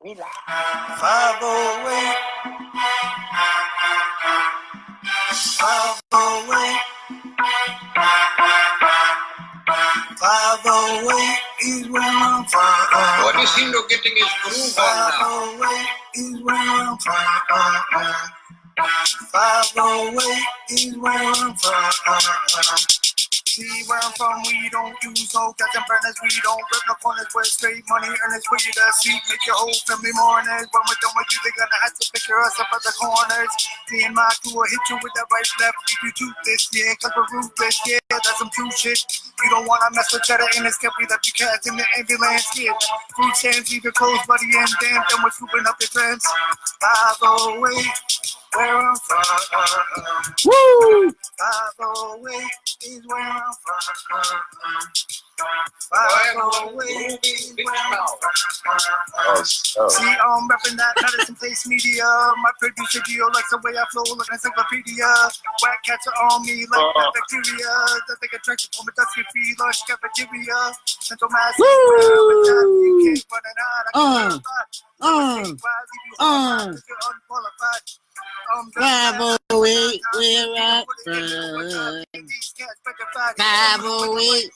508. 508. 508 is where I'm from. What is Hindu getting his groove on now? 508 is where I'm from. 508 is where I'm from. See where I'm from, we don't use no gas and burners, we don't rip no corners, we're straight money earners for you to see, make your whole family mourners. When we're done with you, they're gonna have to picture us up at the corners. Me and my crew will hit you with that right left, leave you toothless, yeah, cause we're ruthless, yeah, that's some true shit. You don't wanna mess with cheddar in this cup, we left you cats in the ambulance, yeah. Food stands, leave your clothes, buddy, and damn, then we're swooping up your trends. 508, where I'm from. Woo! 508 is where I'm from. 508 is where I'm from. See, I'm repping that medicine place media. My producer Gio likes the way I flow like an encyclopedia. Whack cats are on me like bacteria. That they get drank from a dusty free lunch cafeteria. Central Mass. You can't run it out. 508, we're up front. 508.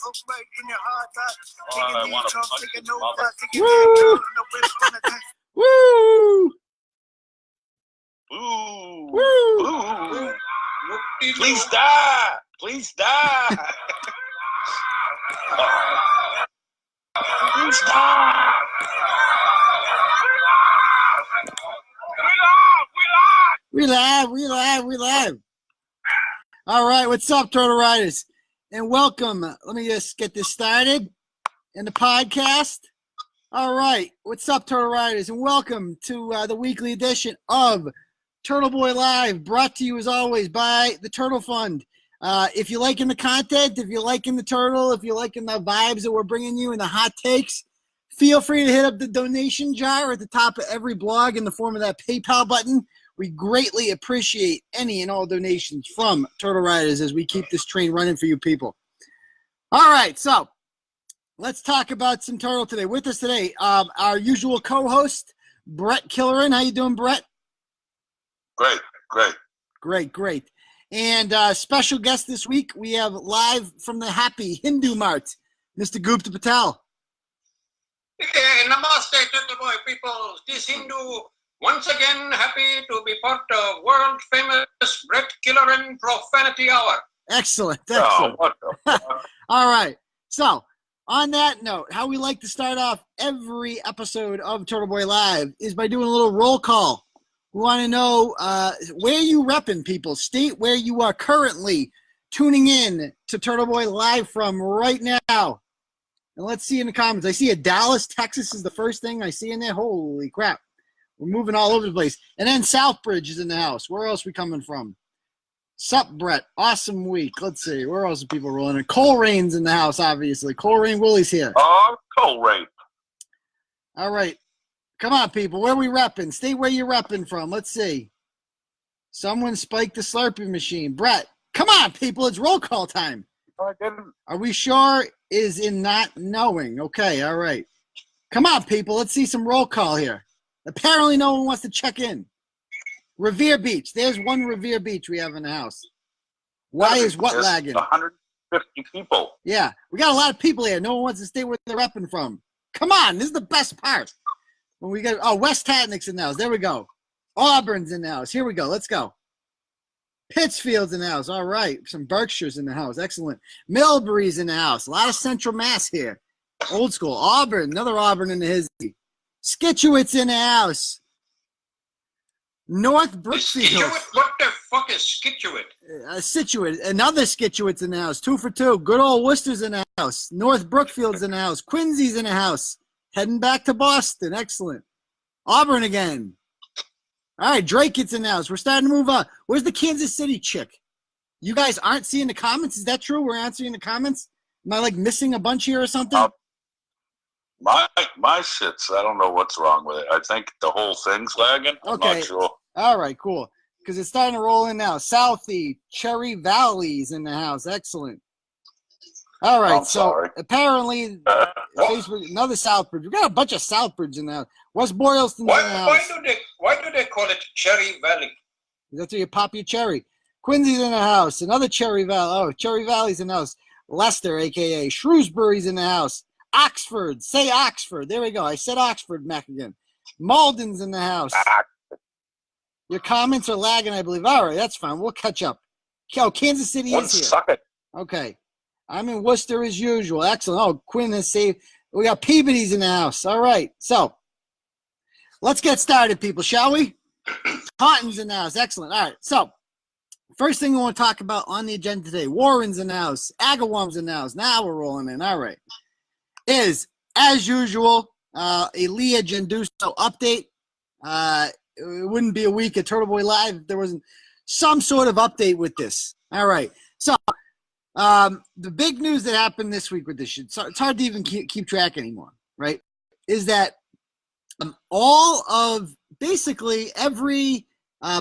Woo! Ooh. Woo! Ooh. Please die. Please die. Please die. We live. All right, what's up, Turtle Riders? And welcome. Let me just get this started in the podcast. All right, what's up, Turtle Riders? And welcome to the weekly edition of Turtleboy Live, brought to you as always by the Turtle Fund. If you're liking the content, if you're liking the turtle, if you're liking the vibes that we're bringing you and the hot takes, feel free to hit up the donation jar at the top of every blog in the form of that PayPal button. We greatly appreciate any and all donations from Turtle Riders as we keep this train running for you people. All right, so let's talk about some turtle today. With us today, our usual co-host, Bret Killoran. How you doing, Bret? Great. And special guest this week, we have live from the happy Hindu Mart, Mr. Gupta Patel. Hey, namaste, Turtleboy people. This Hindu, once again, happy to be part of world-famous Bret Killoran Profanity Hour. Excellent. Oh, what the fuck? All right. So, on that note, how we like to start off every episode of Turtleboy Live is by doing a little roll call. We want to know where you repping, people. State where you are currently tuning in to Turtleboy Live from right now. And let's see in the comments. I see a Dallas, Texas is the first thing I see in there. Holy crap. We're moving all over the place. And then Southbridge is in the house. Where else are we coming from? Sup, Brett. Awesome week. Let's see. Where else are people rolling in? Colerain's in the house, obviously. Colerain Willie's here. Oh, Colerain. All right. Come on, people. Where are we repping? State where you're repping from. Let's see. Someone spiked the Slurpee machine. Brett. Come on, people. It's roll call time. I didn't. Are we sure is in not knowing? Okay, all right. Come on, people. Let's see some roll call here. Apparently no one wants to check in. Revere Beach. There's one Revere Beach we have in the house. Why is what lagging? 150 people. Yeah, we got a lot of people here. No one wants to stay where they're repping from. Come on, this is the best part. When we get West Tatnick's in the house. There we go. Auburn's in the house. Here we go. Let's go. Pittsfield's in the house. All right. Some Berkshire's in the house. Excellent. Millbury's in the house. A lot of Central Mass here. Old school. Auburn. Another Auburn in the hizzy. Scituate's in the house. North Brookfield. What the fuck is Scituate? Scituate. Another Scituate's in the house. 2 for 2. Good old Worcester's in the house. North Brookfield's in the house. Quincy's in the house. Heading back to Boston. Excellent. Auburn again. All right, Drake gets in the house. We're starting to move on. Where's the Kansas City chick? You guys aren't seeing the comments? Is that true? We're answering the comments? Am I missing a bunch here or something? My shit's, I don't know what's wrong with it. I think the whole thing's lagging. I'm not sure. All right, cool. Because it's starting to roll in now. Southie, Cherry Valley's in the house. Excellent. All right, so apparently Facebook, another Southbridge. We got a bunch of Southbridge in there. West Boylston's in the house. Why do they call it Cherry Valley? That's where you pop your cherry. Quincy's in the house. Another Cherry Valley. Oh, Cherry Valley's in the house. Leicester, a.k.a. Shrewsbury's in the house. Oxford. Say Oxford. There we go. I said Oxford, Mac again. Malden's in the house. Your comments are lagging, I believe. All right, that's fine. We'll catch up. Oh, Kansas City is here. Suck it. Okay. I'm in Worcester as usual. Excellent. Oh, Quinn has saved. We got Peabody's in the house. All right. So let's get started, people, shall we? Taunton's in the house. Excellent. All right. So first thing we want to talk about on the agenda today, Warren's in the house. Agawam's in the house. Now we're rolling in. All right. Is, as usual, a Leah Genduso update. It wouldn't be a week at Turtleboy Live if there wasn't some sort of update with this. All right. So the big news that happened this week with this shit, so it's hard to even keep track anymore, right, is that all of basically every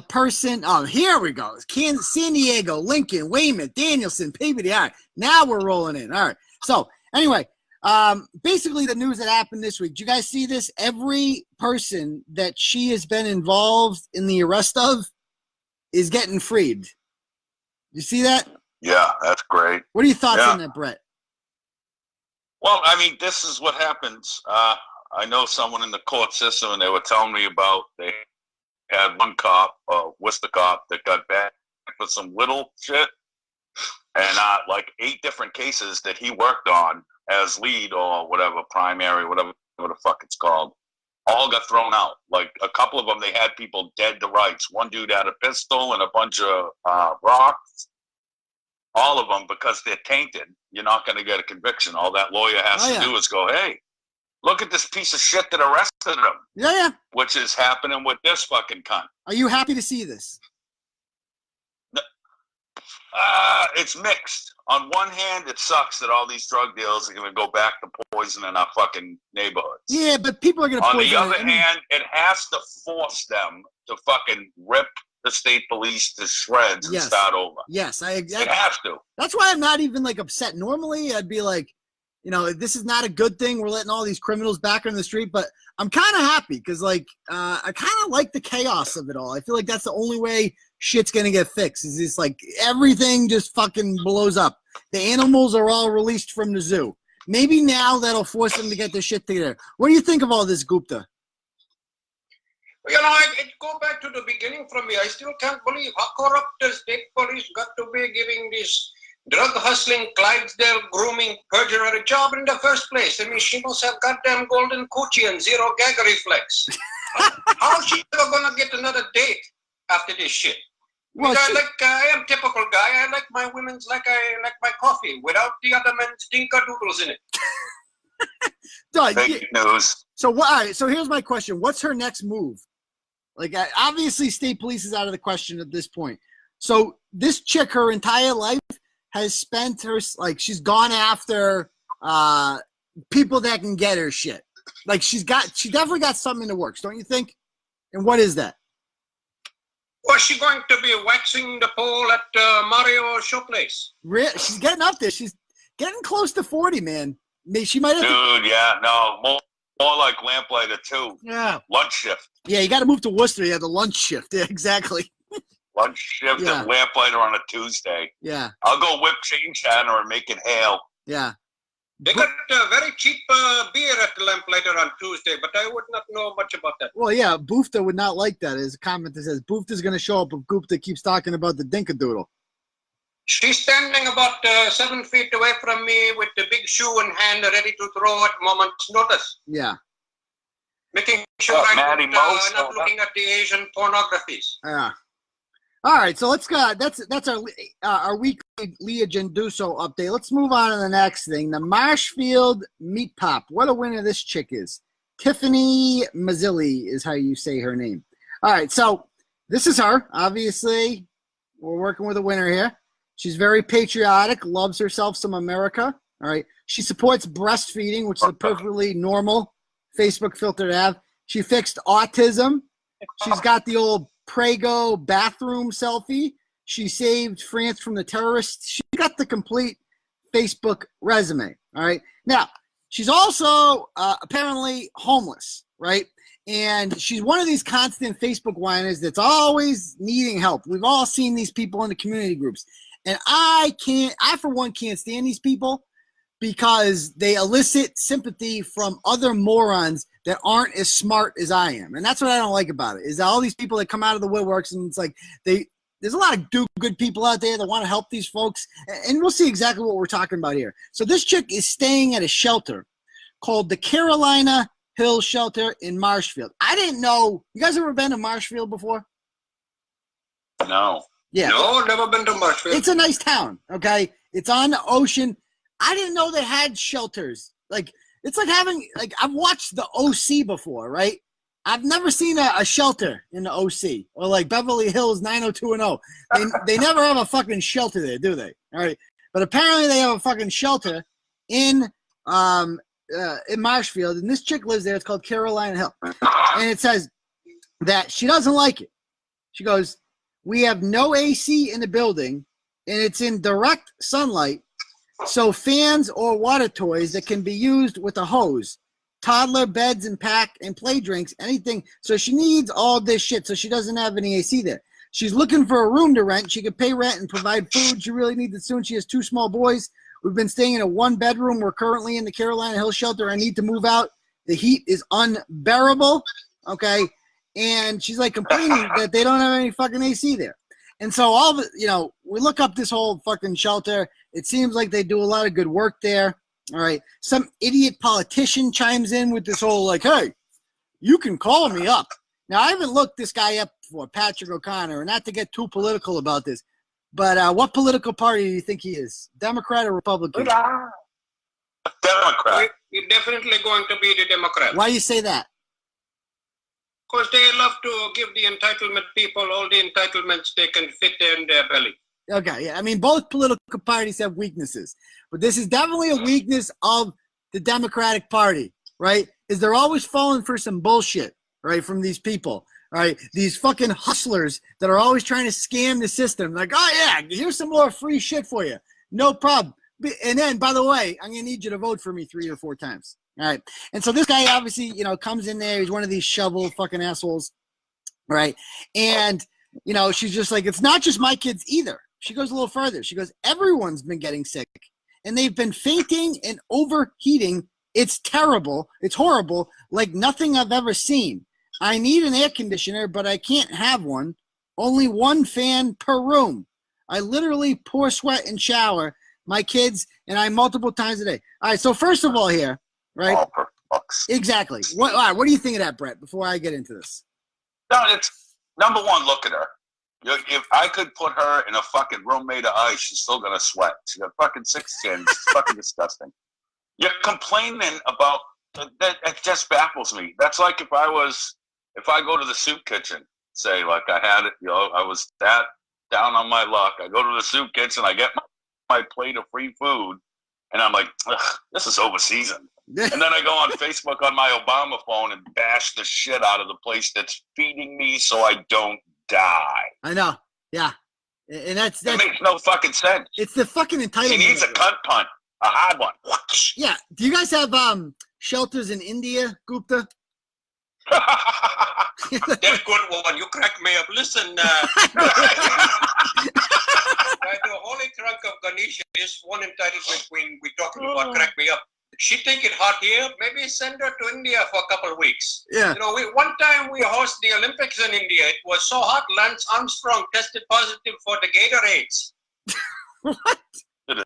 person, oh, here we go. Kansas, San Diego, Lincoln, Weymouth, Danielson, Peabody. All right. Now we're rolling in. All right. So anyway, basically the news that happened this week, did you guys see this? Every person that she has been involved in the arrest of is getting freed. You see that? Yeah, that's great. What are your thoughts on that, Brett? Well, I mean, this is what happens. I know someone in the court system, and they were telling me about they had one cop, Worcester cop, that got back for some little shit, and like 8 different cases that he worked on as lead or whatever, primary, whatever the fuck it's called, all got thrown out. Like a couple of them, they had people dead to rights. One dude had a pistol and a bunch of rocks. All of them, because they're tainted, you're not going to get a conviction. All that lawyer has to do is go, hey, look at this piece of shit that arrested him. Yeah. Which is happening with this fucking cunt. Are you happy to see this? It's mixed. On one hand, it sucks that all these drug dealers are going to go back to poisoning our fucking neighborhoods. Yeah, but people are going to poison. On the other hand, it has to force them to fucking rip the state police to shreds and start over. Yes, it has to. That's why I'm not even like upset. Normally, I'd be like, you know, this is not a good thing. We're letting all these criminals back on the street, but I'm kind of happy because, like, I kind of like the chaos of it all. I feel like that's the only way shit's gonna get fixed. Is just like everything just fucking blows up. The animals are all released from the zoo. Maybe now that'll force them to get their shit together. What do you think of all this, Gupta? You know, it go back to the beginning from me. I still can't believe how corrupt the state police got to be giving this drug-hustling, Clydesdale grooming perjurer a job in the first place. I mean, she must have goddamn golden coochie and zero gag reflex. How's she ever going to get another date after this shit? Well, I am typical guy. I like my women's like I like my coffee without the other men's dinkadoodles in it. Fake news. So, all right, so here's my question. What's her next move? Like, obviously, state police is out of the question at this point. So this chick, her entire life, has spent her, like, she's gone after people that can get her shit. Like, she definitely got something in the works, don't you think? And what is that? Was she going to be waxing the pole at Mario Showplace? She's getting up there. She's getting close to 40, man. She might have. Dude, yeah, no, more like lamplighter too. Yeah. Lunch shift. Yeah, you got to move to Worcester. Yeah, the lunch shift. Yeah, exactly. Lunch shift and lamplighter on a Tuesday. Yeah. I'll go whip change Hannah and make it hail. Yeah. They got very cheap beer at the lamplighter on Tuesday, but I would not know much about that. Well, yeah, Boofta would not like that. There's a comment that says Boofta's going to show up if Gupta keeps talking about the dinkadoodle. She's standing about 7 feet away from me with the big shoe in hand, ready to throw at moment's notice. Yeah. Making sure I'm not looking at the Asian pornographies. Yeah. All right, so let's go. That's our weekly Leah Genduso update. Let's move on to the next thing. The Marshfield Meat Pop. What a winner this chick is. Tiffany Mazzilli is how you say her name. All right, so this is her. Obviously, we're working with a winner here. She's very patriotic, loves herself some America. All right. She supports breastfeeding, which is a perfectly normal Facebook filter to have. She fixed autism. She's got the old Prego bathroom selfie. She saved France from the terrorists. She got the complete Facebook resume. All right. Now, she's also apparently homeless, right? And she's one of these constant Facebook whiners that's always needing help. We've all seen these people in the community groups. And I for one can't stand these people because they elicit sympathy from other morons that aren't as smart as I am. And that's what I don't like about it, is that all these people that come out of the woodworks, and it's like there's a lot of good people out there that want to help these folks. And we'll see exactly what we're talking about here. So this chick is staying at a shelter called the Carolina Hill Shelter in Marshfield. I didn't know. You guys ever been to Marshfield before? No. Yeah. No, never been to Marshfield. It's a nice town, okay? It's on the ocean. I didn't know they had shelters. Like, it's like having, like, I've watched the OC before, right? I've never seen a shelter in the OC or like Beverly Hills 90210. They never have a fucking shelter there, do they? All right. But apparently they have a fucking shelter in Marshfield, and this chick lives there. It's called Carolina Hill. And it says that she doesn't like it. She goes, "We have no AC in the building, and it's in direct sunlight, so fans or water toys that can be used with a hose, toddler beds and pack and play drinks, anything." So she needs all this shit, so she doesn't have any AC there. She's looking for a room to rent. She could pay rent and provide food. She really needs it soon. She has 2 small boys. We've been staying in a 1-bedroom. We're currently in the Carolina Hill Shelter. I need to move out. The heat is unbearable. Okay. And she's like complaining that they don't have any fucking AC there. And so all the, we look up this whole fucking shelter. It seems like they do a lot of good work there. All right. Some idiot politician chimes in with this whole like, "Hey, you can call me up." Now, I haven't looked this guy up before, Patrick O'Connor, and not to get too political about this, but what political party do you think he is? Democrat or Republican? Democrat. You're definitely going to be the Democrat. Why do you say that? Because they love to give the entitlement people all the entitlements they can fit in their belly. Okay, yeah. I mean, both political parties have weaknesses, but this is definitely a weakness of the Democratic Party, right? Is they're always falling for some bullshit, right, from these people, right? These fucking hustlers that are always trying to scam the system. Like, "Oh, yeah, here's some more free shit for you. No problem. And then, by the way, I'm going to need you to vote for me 3 or 4 times." All right. And so this guy obviously, comes in there. He's one of these shovel fucking assholes, right? And, she's just like, "It's not just my kids either." She goes a little further. She goes, "Everyone's been getting sick, and they've been fainting and overheating. It's terrible. It's horrible, like nothing I've ever seen. I need an air conditioner, but I can't have one. Only 1 fan per room. I literally pour sweat and shower my kids and I multiple times a day." All right, so first of all here, right? Oh, for fuck's sake. Exactly. All right, what do you think of that, Brett, before I get into this? No, it's number one, look at her. If I could put her in a fucking room made of ice, she's still gonna sweat. She got fucking 6 chins. It's fucking disgusting. You're complaining about that. It just baffles me. That's like if I go to the soup kitchen, say like I had it, I was that down on my luck. I go to the soup kitchen, I get my plate of free food, and I'm like, this is over season. And then I go on Facebook on my Obama phone and bash the shit out of the place that's feeding me so I don't die. I know. Yeah. And that's it makes no fucking sense. It's the fucking entitlement. She needs a cunt punt, a hard one. Yeah. Do you guys have shelters in India, Gupta? That good one. You crack me up. Listen, by the holy trunk of Ganesha, this one entitlement queen we talking about crack me up. She take it hot here. Maybe send her to India for a couple of weeks. Yeah. One time we host the Olympics in India. It was so hot. Lance Armstrong tested positive for the Gatorades. What? The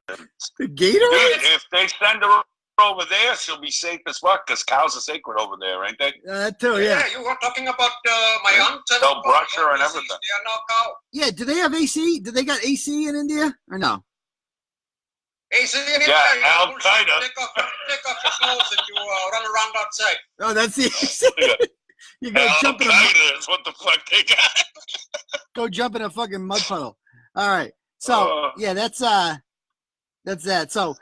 Gatorades? Dude, if they send her over there, she'll be safe as fuck because cows are sacred over there, ain't they? That too, yeah. Yeah, you were talking about my aunt. They'll brush her and everything. They are now cow. Yeah, do they have AC? Do they got AC in India or no? AC in India. Yeah, Al Qaeda. Take off your clothes and you run around outside. Oh, that's the AC. You go jump in is what the fuck they got. Go jump in a fucking mud puddle. All right. So yeah, that's that. So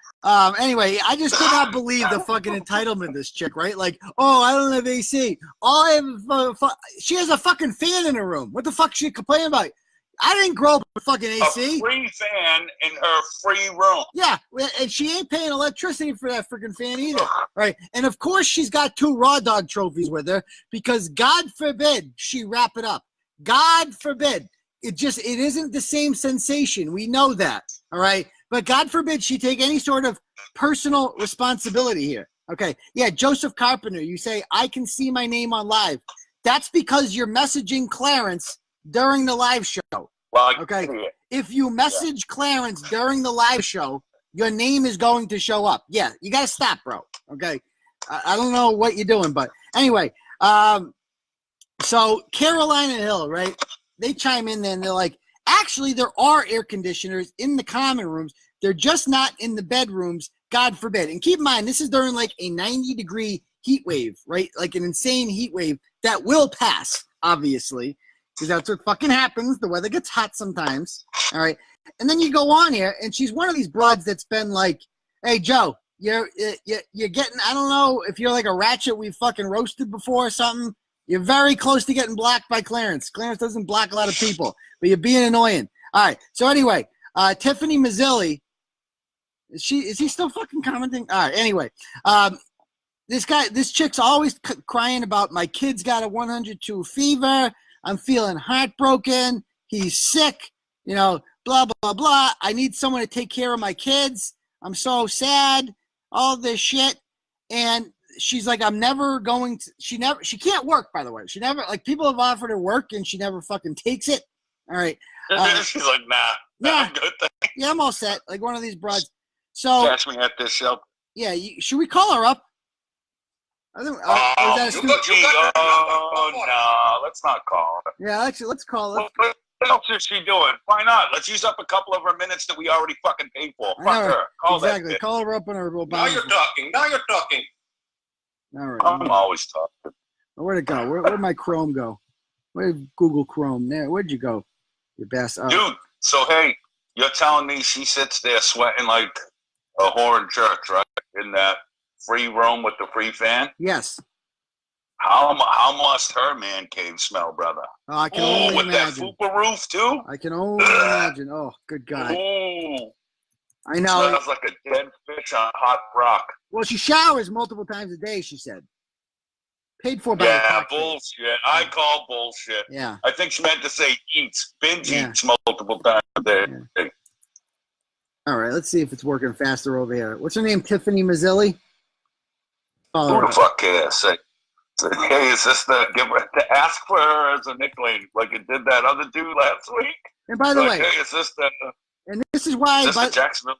anyway, I just could not believe the fucking entitlement of this chick, right? Like, "Oh, I don't have AC. All I have she has a fucking fan in her room. What the fuck is she complaining about? I didn't grow up with fucking AC. A free fan in her free room. Yeah, and she ain't paying electricity for that freaking fan either. Right? And of course she's got 2 Raw Dog trophies with her because God forbid she wrap it up. God forbid. It isn't the same sensation. We know that. All right? But God forbid she take any sort of personal responsibility here. Okay. Yeah, Joseph Carpenter, you say, I can see my name on live. That's because you're messaging Clarence during the live show. Well, okay. If you message Clarence during the live show, your name is going to show up. Yeah, you got to stop, bro. Okay. I don't know what you're doing, but anyway. So Carolina Hill, right? They chime in there and they're like, actually, there are air conditioners in the common rooms. They're just not in the bedrooms, God forbid. And keep in mind, this is during like a 90-degree heat wave, right? Like an insane heat wave that will pass, obviously, because that's what fucking happens. The weather gets hot sometimes, all right? And then you go on here, and she's one of these broads that's been like, hey, Joe, you're getting, I don't know if you're like a ratchet we've fucking roasted before or something. You're very close to getting blocked by Clarence. Clarence doesn't block a lot of people, but you're being annoying. All right. So anyway, Tiffany Mazzilli, is he still fucking commenting? All right. Anyway, this chick's always crying about my kid's got a 102 fever. I'm feeling heartbroken. He's sick. You know, blah, blah, blah. I need someone to take care of my kids. I'm so sad. All this shit. And she's like, I'm never going to, she can't work, by the way. She never, like, people have offered her work and she never fucking takes it. All right. She's like, nah, I'm good. Yeah, I'm all set. Like one of these broads. So, catch me at this show. Yeah, should we call her up? I think, no, let's not call her. Yeah, actually, let's call her. What else is she doing? Why not? Let's use up a couple of her minutes that we already fucking paid for. Fuck her. Call exactly. That call her up on her real Now you're talking. All right. I'm always talking. Where'd it go? Where'd my Chrome go? Where'd Google Chrome? There. Where'd you go? You bastard. Dude, so hey, you're telling me she sits there sweating like a whore in church, right? In that free room with the free fan? Yes. How must her man cave smell, brother? Oh, I can only with imagine. that fupa roof too? I can only imagine. Oh, good God. Ooh. I know. Smells like a dead fish on hot rock. Well, she showers multiple times a day, she said. Paid for by Yeah, bullshit. I call bullshit. Yeah. I think she meant to say eats, eats multiple times a day. Yeah. All right, let's see if it's working faster over here. What's her name? Tiffany Mazzilli? Who the fuck cares? Say, hey, is this to ask for her as a nickname like it did that other dude last week? And by the way, hey, is this the? And this is why. Is this the Jacksonville?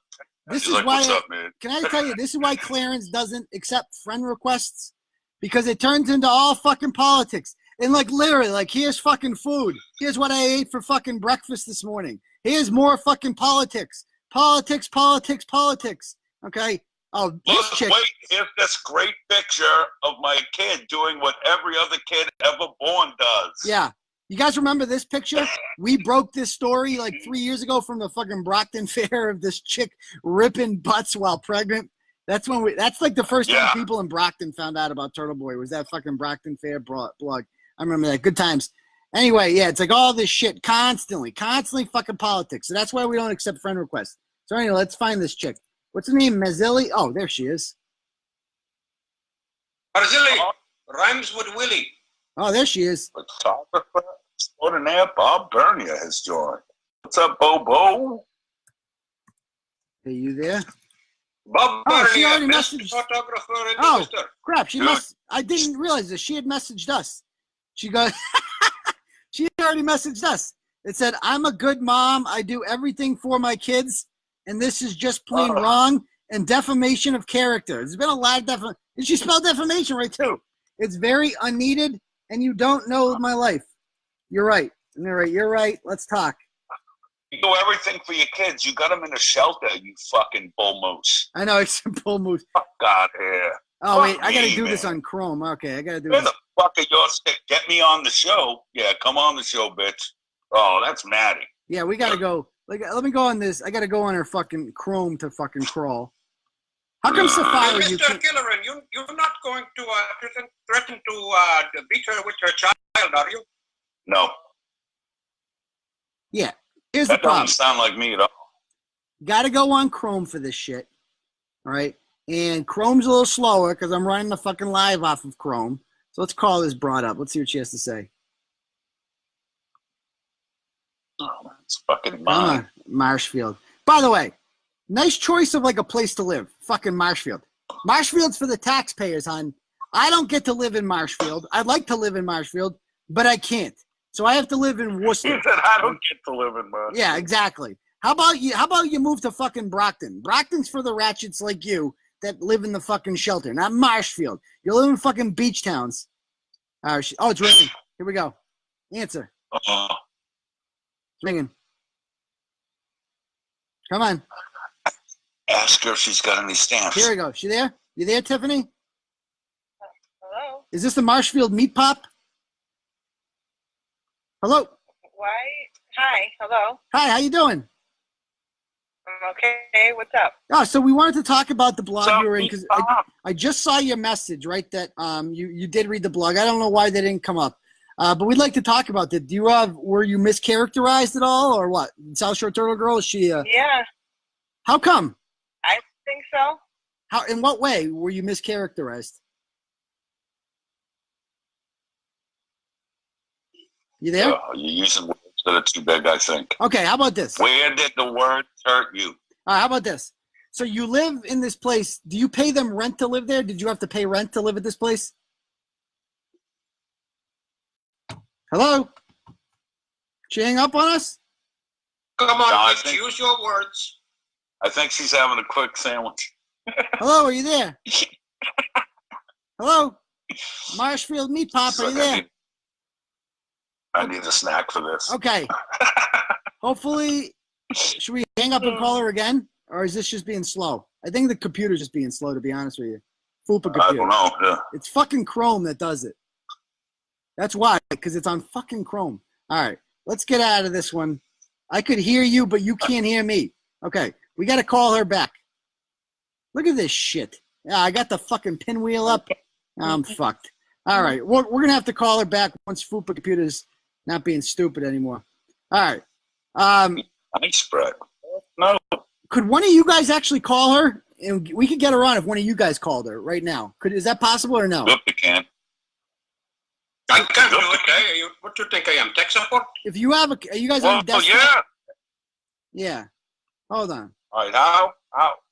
This She's is like, why. What's up, man? Can I tell you? This is why Clarence doesn't accept friend requests, because it turns into all fucking politics. And like literally, like here's fucking food. Here's what I ate for fucking breakfast this morning. Here's more fucking politics. Politics. Okay. Oh, this chick. Wait, here's this great picture of my kid doing what every other kid ever born does. Yeah. You guys remember this picture? We broke this story like 3 years ago from the fucking Brockton Fair of this chick ripping butts while pregnant. That's like the first time people in Brockton found out about Turtleboy was that fucking Brockton Fair blog. I remember that. Good times. Anyway, yeah, it's like all this shit constantly fucking politics. So that's why we don't accept friend requests. So anyway, let's find this chick. What's her name? Mazzilli? Oh, there she is. Mazzilli rhymes with Willie. Oh, there she is. Photographer extraordinaire Bob Bernier has joined. What's up, Bobo? Hey, you there? Bob Oh, she Bernier, already best messaged. photographer in Oh, Manchester. crap. I didn't realize this. She had messaged us. She goes, she already messaged us. It said, I'm a good mom. I do everything for my kids. And this is just plain wrong and defamation of character. There's been a lot of defamation. And she spelled defamation right, too. It's very unneeded, and you don't know my life. You're right. You're right. Let's talk. You do everything for your kids. You got them in a shelter, you fucking bull moose. I know, it's a bull moose. Fuck out here. Oh, wait. I got to do this on Chrome. Okay, I got to do Where this. the fuck are your stick? Get me on the show. Yeah, come on the show, bitch. Oh, that's Maddie. Yeah, we got to go. Like, let me go on this. I got to go on her fucking Chrome to fucking crawl. How come Safari? Mr. Killoran, you're not going to threaten to beat her with her child, are you? No. Yeah. Here's That the problem. doesn't sound like me at all. Got to go on Chrome for this shit. All right. And Chrome's a little slower because I'm running the fucking live off of Chrome. So let's call this broad up. Let's see what she has to say. Oh, it's fucking Come mine. on, Marshfield. By the way, nice choice of like a place to live. Fucking Marshfield. Marshfield's for the taxpayers, hon. I don't get to live in Marshfield. I'd like to live in Marshfield, but I can't. So I have to live in He Worcester. said, I don't get to live in Marshfield. Yeah, exactly. How about you move to fucking Brockton? Brockton's for the ratchets like you that live in the fucking shelter, not Marshfield. You live in fucking beach towns. Oh, it's ringing. Here we go. Answer. It's ringing. Come on. Ask her if she's got any stamps. Here we go. She there? You there, Tiffany? Hello? Is this the Marshfield Meat Pop? Hello. Why? Hi. Hello. Hi, how you doing? I'm okay. What's up? Oh, so we wanted to talk about the blog So, you were in because I just saw your message, right? That you did read the blog. I don't know why they didn't come up, but we'd like to talk about that. Do you were you mischaracterized at all, or what? South Shore Turtle Girl? Is she? Yeah, How come? I think so. How? In what way were you mischaracterized? You there? You're using words that are too big, I think. Okay. How about this? Where did the words hurt you? All right, how about this? So you live in this place. Do you pay them rent to live there? Did you have to pay rent to live at this place? Hello? She hang up on us? Come on, No, I bitch, think- use your words. I think she's having a quick sandwich. Hello, are you there? Hello? Marshfield Meat Pop, She's are you like, there? I need a snack for this. Okay. Hopefully, should we hang up and call her again? Or is this just being slow? I think the computer's just being slow, to be honest with you. Fupa I computer. don't know. Yeah. It's fucking Chrome that does it. That's why, because it's on fucking Chrome. All right, let's get out of this one. I could hear you, but you can't hear me. Okay, we got to call her back. Look at this shit. Yeah, I got the fucking pinwheel up. I'm fucked. All right, we're going to have to call her back once Fupa Computer's not being stupid anymore. All right. Thanks, Brett. No. Could one of you guys actually call her? And we could get her on if one of you guys called her right now. Is that possible or no? Look, you can. I can't do it. Eh? What do you think I am? Tech support? If you have are you guys Well, on desktop? yeah. Yeah. Hold on. All right.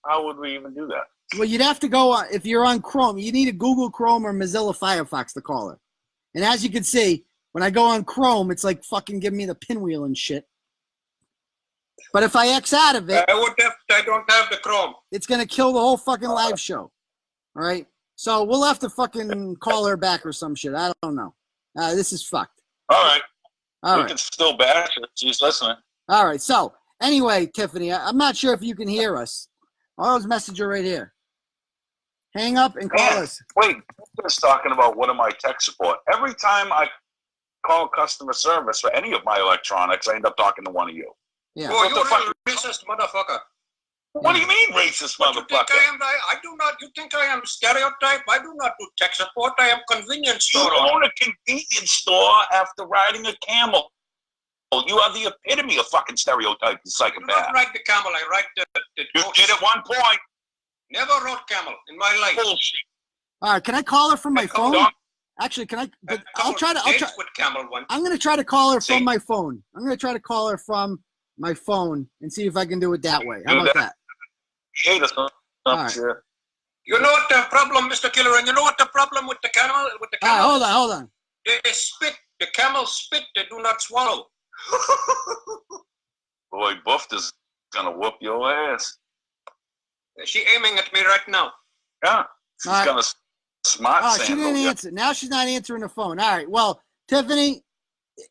How would we even do that? Well, you'd have to go if you're on Chrome. You need a Google Chrome or Mozilla Firefox to call her. And as you can see, when I go on Chrome, it's like fucking giving me the pinwheel and shit. But if I X out of it, I don't have the Chrome. it's gonna kill the whole fucking live show. All right. So we'll have to fucking call her back or some shit. I don't know. This is fucked. All right. All We right. can still bash her. She's listening. All right. So anyway, Tiffany, I'm not sure if you can hear us. I'll message her right here. Hang up and call Man, us. wait, I was talking about what am I tech support? Every time I call customer service for any of my electronics, I end up talking to one of you. Yeah. Oh, What you the fuck? racist motherfucker. What do you mean, racist What you think motherfucker? I am? I do not. You think I am stereotype? I do not do tech support. I am convenience You store. own a convenience store after riding a camel. You are the epitome of fucking stereotype, you I do psychopath. not ride the camel. I ride the You goats. did at one point. Never rode camel in my life. Bullshit. All right. Can I call her from my phone? Don't- Actually, can I? I But I'll try to. dates with camel one. I'm gonna try to call her See? from my phone. I'm gonna try to call her from my phone and see if I can do it that way. How Do about that. that? Hate us. right. Shit. You know what the problem, Mr. Killoran? You know what the problem with the camel? With the All right. camel? Hold on. They spit. The camels spit. They do not swallow. Boy, Buffed is gonna whoop your ass. She aiming at me right now. Yeah. She's All right. gonna smart Oh, she sandal didn't you. answer. Now she's not answering the phone. All right. Well, Tiffany,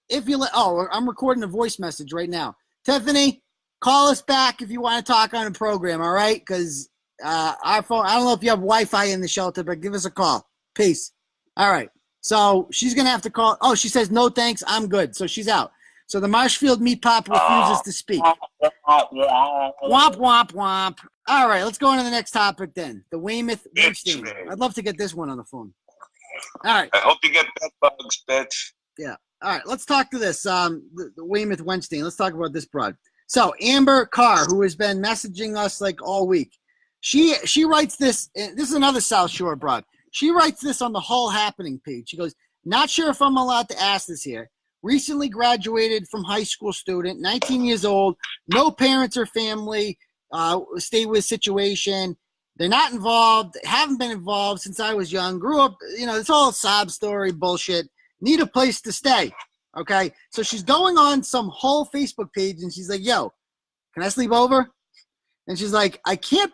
if you let, I'm recording a voice message right now. Tiffany, call us back if you want to talk on the program. All right? Because our phone. I don't know if you have Wi-Fi in the shelter, but give us a call. Peace. All right. So she's gonna have to call. Oh, she says no thanks. I'm good. So she's out. So the Marshfield Meat Pop refuses to speak. Womp womp womp. All right, let's go on to the next topic then. The Weymouth Winston. I'd love to get this one on the phone. All right. I hope you get bed bugs, bitch. Yeah. All right, let's talk to this. The Weymouth Weinstein. Let's talk about this broad. So Amber Carr, who has been messaging us like all week, she writes this. This is another South Shore broad. She writes this on the Whole Happening page. She goes, "Not sure if I'm allowed to ask this here. Recently graduated from high school student, 19 years old, no parents or family, stay with situation. They're not involved, haven't been involved since I was young. Grew up, it's all sob story bullshit. Need a place to stay." Okay, so she's going on some whole Facebook page and she's like, "Yo, can I sleep over?" And she's like, I can't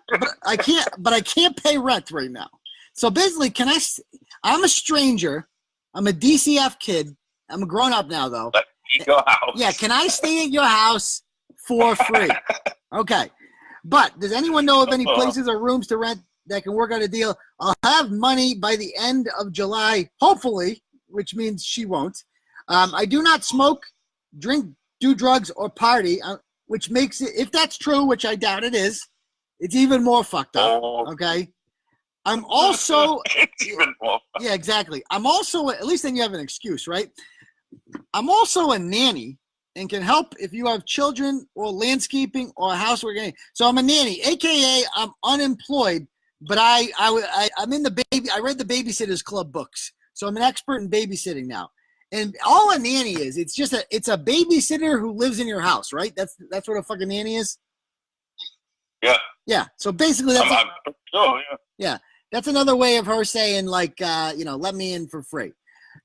pay rent right now. So basically, I'm a stranger. I'm a DCF kid. I'm a grown up now, though. Your house. Yeah, can I stay at your house for free? Okay. But does anyone know of any places or rooms to rent that can work out a deal? I'll have money by the end of July, hopefully, which means she won't. I do not smoke, drink, do drugs, or party, which makes it, if that's true, which I doubt it is, it's even more fucked up. Okay. I'm also, even more. Yeah, exactly. I'm also, at least then you have an excuse, right? I'm also a nanny and can help if you have children or landscaping or housework. So I'm a nanny, aka I'm unemployed, but I'm in I read the Babysitters Club books, so I'm an expert in babysitting now. And all a nanny is, it's a babysitter who lives in your house, right? That's what a fucking nanny is. Yeah. Yeah. So basically, that's yeah. Yeah. That's another way of her saying, like, let me in for free.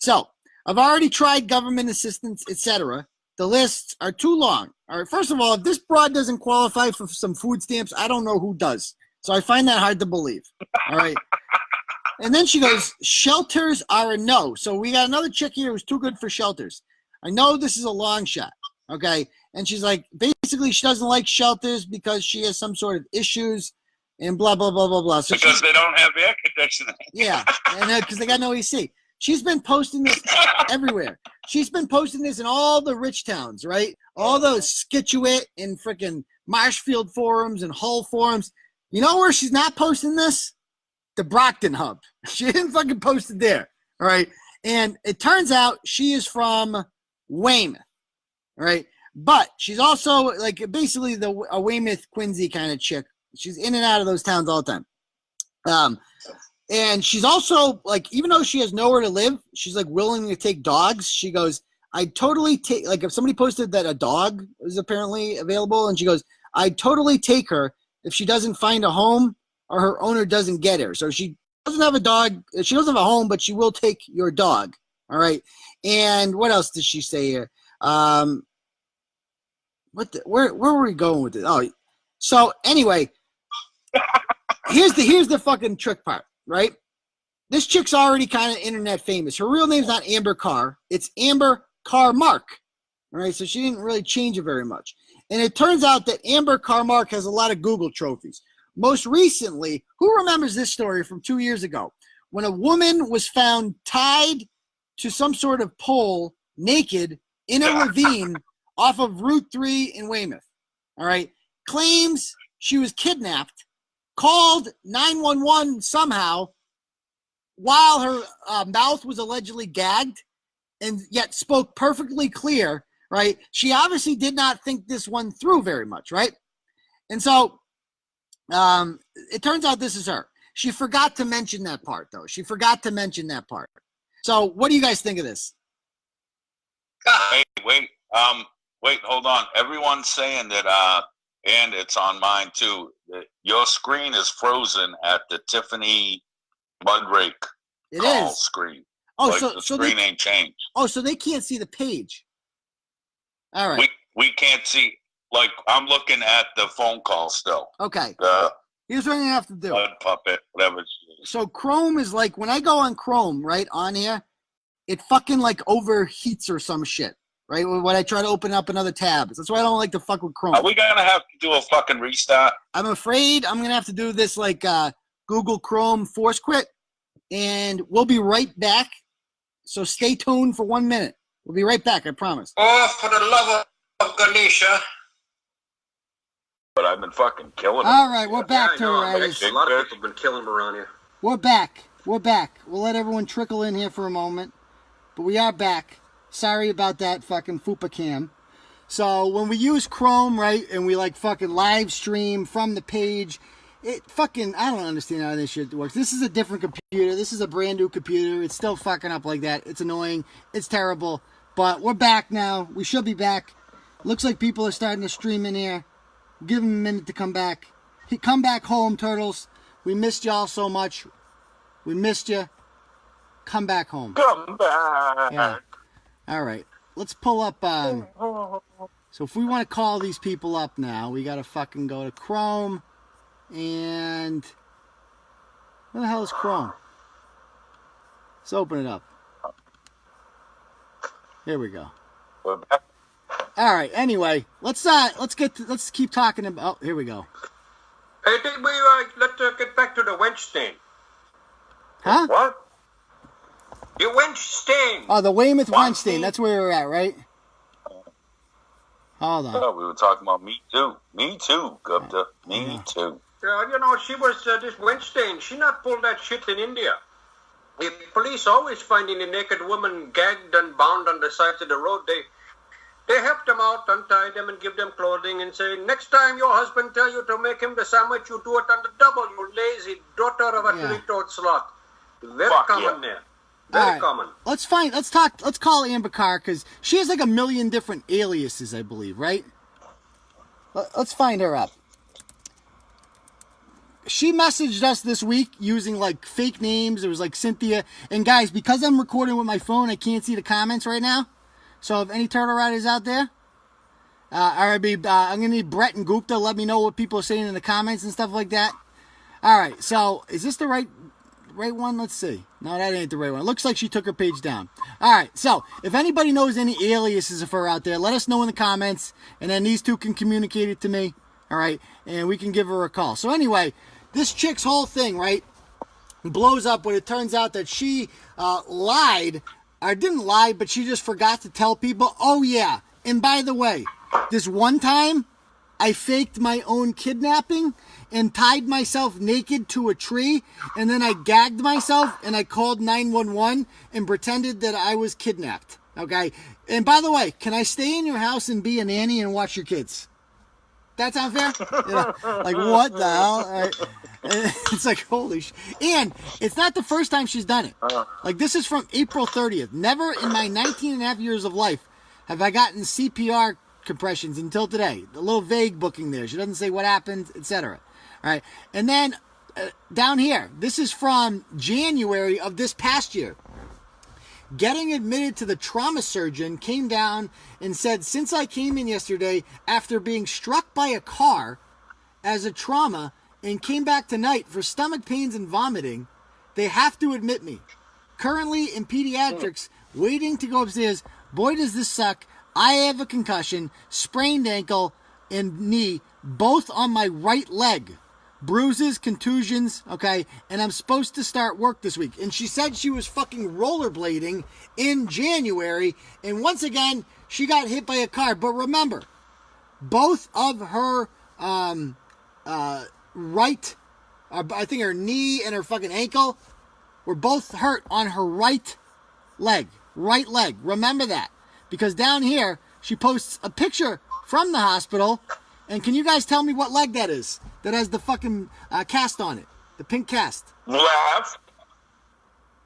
So I've already tried government assistance, etc. The lists are too long. All right. First of all, if this broad doesn't qualify for some food stamps, I don't know who does. So I find that hard to believe. All right. And then she goes, shelters are a no. So we got another chick here who's too good for shelters. I know this is a long shot. Okay. And she's like, basically, she doesn't like shelters because she has some sort of issues and blah, blah, blah, blah, blah. So because they don't have air conditioning. Yeah. And because they got no AC. She's been posting this everywhere. She's been posting this in all the rich towns, right? All those Scituate and freaking Marshfield forums and Hull forums. You know where she's not posting this? The Brockton Hub. She didn't fucking post it there. All right. And it turns out she is from Weymouth. All right. But she's also like basically a Weymouth Quincy kind of chick. She's in and out of those towns all the time. And she's also like, even though she has nowhere to live, she's like willing to take dogs. She goes, I'd totally take, like if somebody posted that a dog is apparently available, and she goes, I'd totally take her if she doesn't find a home or her owner doesn't get her. So she doesn't have a dog. She doesn't have a home, but she will take your dog. All right. And what else does she say here? Where were we going with it? Oh, so anyway, here's the fucking trick part, right? This chick's already kind of internet famous. Her real name's not Amber Carr. It's Amber Carmark. All right. So she didn't really change it very much. And it turns out that Amber Carmark has a lot of Google trophies. Most recently, who remembers this story from 2 years ago when a woman was found tied to some sort of pole naked in a ravine off of Route 3 in Weymouth? All right. Claims she was kidnapped, called 911 somehow while her mouth was allegedly gagged, and yet spoke perfectly clear, right? She obviously did not think this one through very much, right? And so it turns out this is her. She forgot to mention that part, though. She forgot to mention that part. So what do you guys think of this? Wait, hold on. Everyone's saying that, and it's on mine too, that your screen is frozen at the Tiffany Mudrake call screen. Oh, like so the screen ain't changed. Oh, so they can't see the page. All right. We can't see. Like, I'm looking at the phone call still. Okay. Here's what you have to do. Blood puppet, whatever. So Chrome is like, when I go on Chrome, right, on here, it fucking like overheats or some shit, right? When I try to open up another tab. That's why I don't like to fuck with Chrome. Are we going to have to do a fucking restart? I'm afraid I'm going to have to do this like Google Chrome force quit, and we'll be right back. So stay tuned for 1 minute. We'll be right back, I promise. Oh, for the love of Ganesha. But I've been fucking killing them. All right, we're back, Yeah, I know. Turtleboy. A lot of people have been killing them around here. We're back. We'll let everyone trickle in here for a moment. But we are back. Sorry about that fucking Fupa cam. So when we use Chrome, right, and we like fucking live stream from the page, it fucking, I don't understand how this shit works. This is a different computer. This is a brand new computer. It's still fucking up like that. It's annoying. It's terrible. But we're back now. We should be back. Looks like people are starting to stream in here. Give them a minute to come back. Come back home, Turtles. We missed y'all so much. We missed you. Come back home. Come back. Yeah. All right. Let's pull up. So if we want to call these people up now, we got to fucking go to Chrome. And where the hell is Chrome? Let's open it up. Here we go. We're back. All right. Anyway, let's keep talking about. Oh, here we go. Hey, let's get back to the wench stain. Huh? What? The wench stain. Oh, the Weymouth Weinstein? Weinstein. That's where we're at, right? Hold on. Oh, we were talking about Me Too. Me Too, Gupta. Me Too. She was this wench stain. She not pulled that shit in India. The police always finding a naked woman gagged and bound on the sides of the road. They help them out, untie them, and give them clothing, and say, next time your husband tell you to make him the sandwich, you do it on the double, you lazy daughter of a three-toed slut. Very Fuck common yeah. there. Very All right. common. Let's call Amber Carr, because she has like a million different aliases, I believe, right? Let's find her up. She messaged us this week using like fake names. It was like Cynthia. And guys, because I'm recording with my phone, I can't see the comments right now. So if any Turtle Riders out there, I'm gonna need Bret and Gupta. Let me know what people are saying in the comments and stuff like that. All right. So is this the right one? Let's see. No, that ain't the right one. It looks like she took her page down. All right. So if anybody knows any aliases of her out there, let us know in the comments, and then these two can communicate it to me. All right, and we can give her a call. So anyway, this chick's whole thing, right, blows up when it turns out that she lied, or didn't lie, but she just forgot to tell people, oh yeah, and by the way, this one time, I faked my own kidnapping and tied myself naked to a tree, and then I gagged myself, and I called 911 and pretended that I was kidnapped, okay? And by the way, can I stay in your house and be a nanny and watch your kids? That sound fair? Like, what the hell? It's like, holy shit. And it's not the first time she's done it. Like, this is from April 30th. Never in my 19 and a half years of life have I gotten CPR compressions until today. A little vague booking there. She doesn't say what happened, etc. All right. And then down here, this is from January of this past year. Getting admitted to the trauma surgeon, came down and said, since I came in yesterday after being struck by a car as a trauma and came back tonight for stomach pains and vomiting, they have to admit me. Currently in pediatrics, waiting to go upstairs. Boy, does this suck. I have a concussion, sprained ankle and knee, both on my right leg. Bruises, contusions, okay, and I'm supposed to start work this week. And she said she was fucking rollerblading in January, and once again, she got hit by a car. But remember, both of her right, I think her knee and her fucking ankle were both hurt on her right leg. Right leg. Remember that. Because down here, she posts a picture from the hospital. And can you guys tell me what leg that is? That has the fucking cast on it. The pink cast. Left.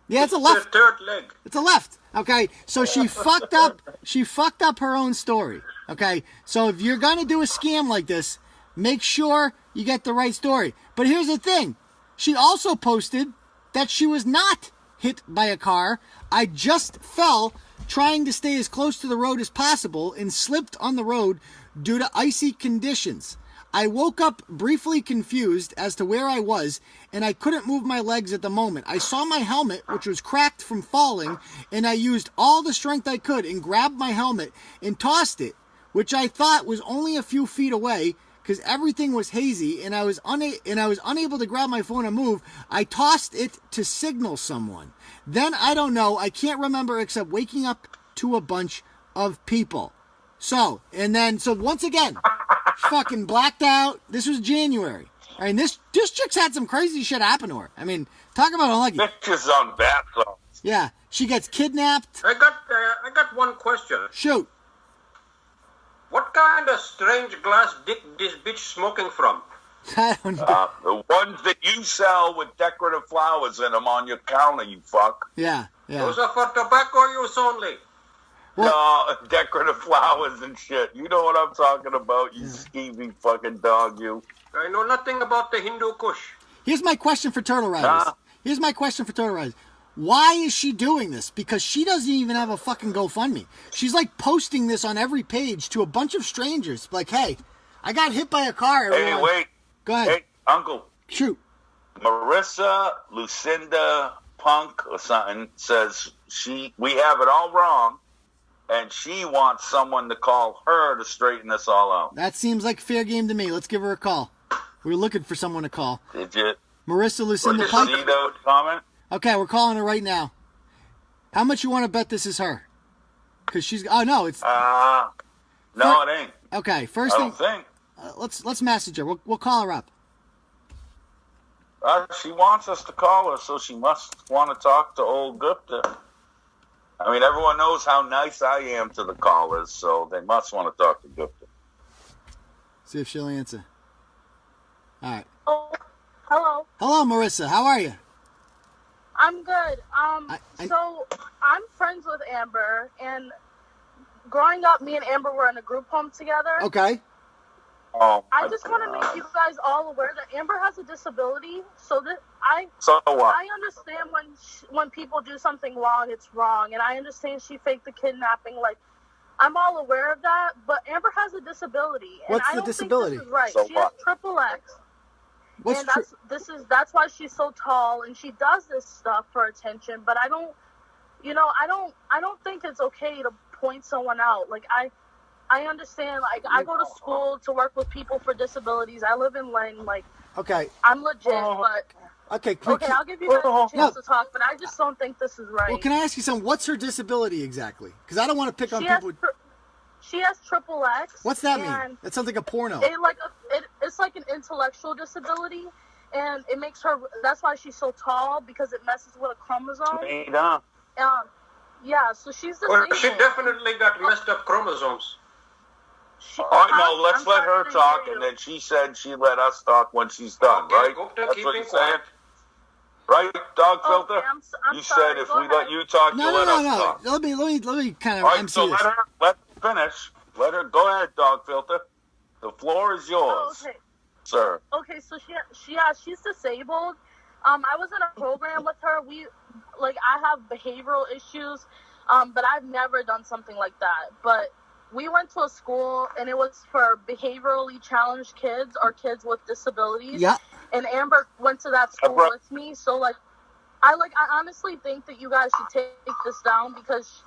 Yeah, it's a left. The third leg. It's a left. Okay, so she fucked up. She fucked up her own story. Okay, so if you're gonna do a scam like this, make sure you get the right story. But here's the thing: she also posted that she was not hit by a car. I just fell trying to stay as close to the road as possible and slipped on the road due to icy conditions. I woke up briefly confused as to where I was, and I couldn't move my legs at the moment. I saw my helmet, which was cracked from falling, and I used all the strength I could and grabbed my helmet and tossed it, which I thought was only a few feet away because everything was hazy, and I was unable to grab my phone and move. I tossed it to signal someone. Then I don't know. I can't remember except waking up to a bunch of people. So once again, fucking blacked out. This was January. I mean, this chick's had some crazy shit happen to her. I mean, talk about unlucky. Bitches on bath salts. Yeah, she gets kidnapped. I got one question. Shoot. What kind of strange glass dick this bitch smoking from? I don't know. The ones that you sell with decorative flowers in them on your counter, you fuck. Yeah. Those are for tobacco use only. No, decorative flowers and shit. You know what I'm talking about, you skeevy fucking dog, you. I know nothing about the Hindu Kush. Here's my question for Turtle Riders. Why is she doing this? Because she doesn't even have a fucking GoFundMe. She's like posting this on every page to a bunch of strangers. Like, hey, I got hit by a car. Hey, wait. Go ahead. Hey, Uncle. Shoot. Marissa, Lucinda, Punk or something says we have it all wrong, and she wants someone to call her to straighten this all out. That seems like fair game to me. Let's give her a call. We're looking for someone to call. Did you? Marissa, Lucinda, Did you Punk. see the comment? Okay, we're calling her right now. How much you want to bet this is her? Because she's... Oh, no, it's... No, it ain't. Okay, first I thing... don't think. Let's message her. We'll call her up. She wants us to call her, so she must want to talk to old Gupta. I mean, everyone knows how nice I am to the callers, so they must want to talk to Gupta. See if she'll answer. All right. Oh, hello. Hello, Marissa. How are you? I'm good. So I'm friends with Amber, and growing up, me and Amber were in a group home together. Okay. Oh, I just want to make you guys all aware that Amber has a disability, so that So what? I understand when people do something wrong, it's wrong, and I understand she faked the kidnapping. Like, I'm all aware of that, but Amber has a disability, and What's I the don't disability? think this is right. So She what? has triple X. What's And that's why she's so tall, and she does this stuff for attention. But I don't think it's okay to point someone out. Like I understand. Like, I go to school to work with people for disabilities. I live in Lynn. Like, Okay. I'm legit, but Okay. I'll give you guys a chance to talk. But I just don't think this is right. Well, can I ask you something? What's her disability exactly? Because I don't want to pick on She people. She has triple X. What's that and mean? That sounds like a porno. It's like an intellectual disability, and it makes her. That's why she's so tall, because it messes with a chromosome. Yeah, so she's Well, disabled. she definitely got messed up chromosomes. All right, no, let's I'm let sorry, I her didn't talk, hear and you. then she said she'd let us talk when she's done, Okay, right? Gupta, That's keep what it you're saying? quiet. Right, Dog Okay, Filter? I'm You sorry. said if Go we ahead. let you talk, No, you let us no. talk. Let me kind of All right, MC so this. let her finish. Let her go ahead, Dog Filter. The floor is yours, Okay. sir. Okay, so she's disabled. I was in a program with her. I have behavioral issues, but I've never done something like that. But we went to a school, and it was for behaviorally challenged kids or kids with disabilities. Yeah. And Amber went to that school bro- with me. So I honestly think that you guys should take this down, because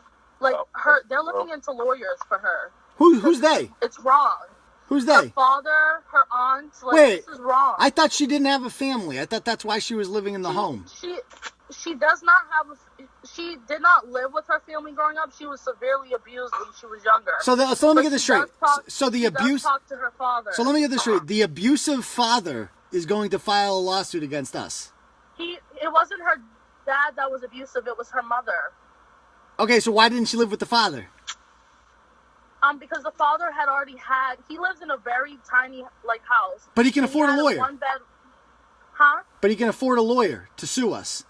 they're looking into lawyers for her. Who's they? It's wrong. Who's Her they? father, her aunt, Wait. this is wrong. I thought she didn't have a family. I thought that's why she was living in the home. She does not have she did not live with her family growing up. She was severely abused when she was younger. So let me get this She does straight. talk- So the she does abuse. talk to her father. So let me get this straight. The abusive father is going to file a lawsuit against us. It wasn't her dad that was abusive, it was her mother. Okay, so why didn't she live with the father? Because the father had already he lives in a very tiny house. But he can And afford a had lawyer. One bed. Huh? But he can afford a lawyer to sue us.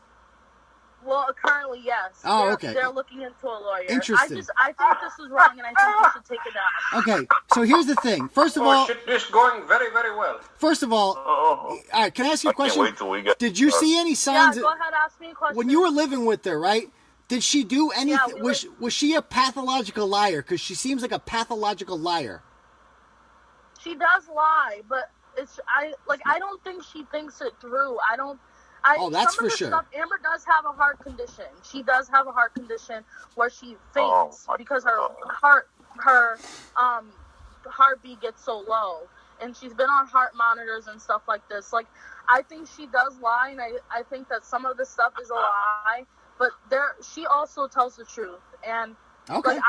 Well, currently, yes. Oh, okay. They're looking into a lawyer. Interesting. I think this is wrong, and I think you should take it down. Okay, so here's the thing. First of all, Shit is going very, very well. all right, can I ask you a I can't question? wait till we get. Did you see any Yeah, signs go ahead, ask me a question. when you were living with her, right? Did she do anything? we Was she a pathological liar? Because she seems like a pathological liar. She does lie, but I don't think she thinks it through. Oh, that's some of for the sure. Stuff, Amber does have a heart condition. She does have a heart condition where she faints my because her God. heartbeat gets so low, and she's been on heart monitors and stuff like this. I think she does lie, and I think that some of this stuff is a lie, but she also tells the truth. And Okay.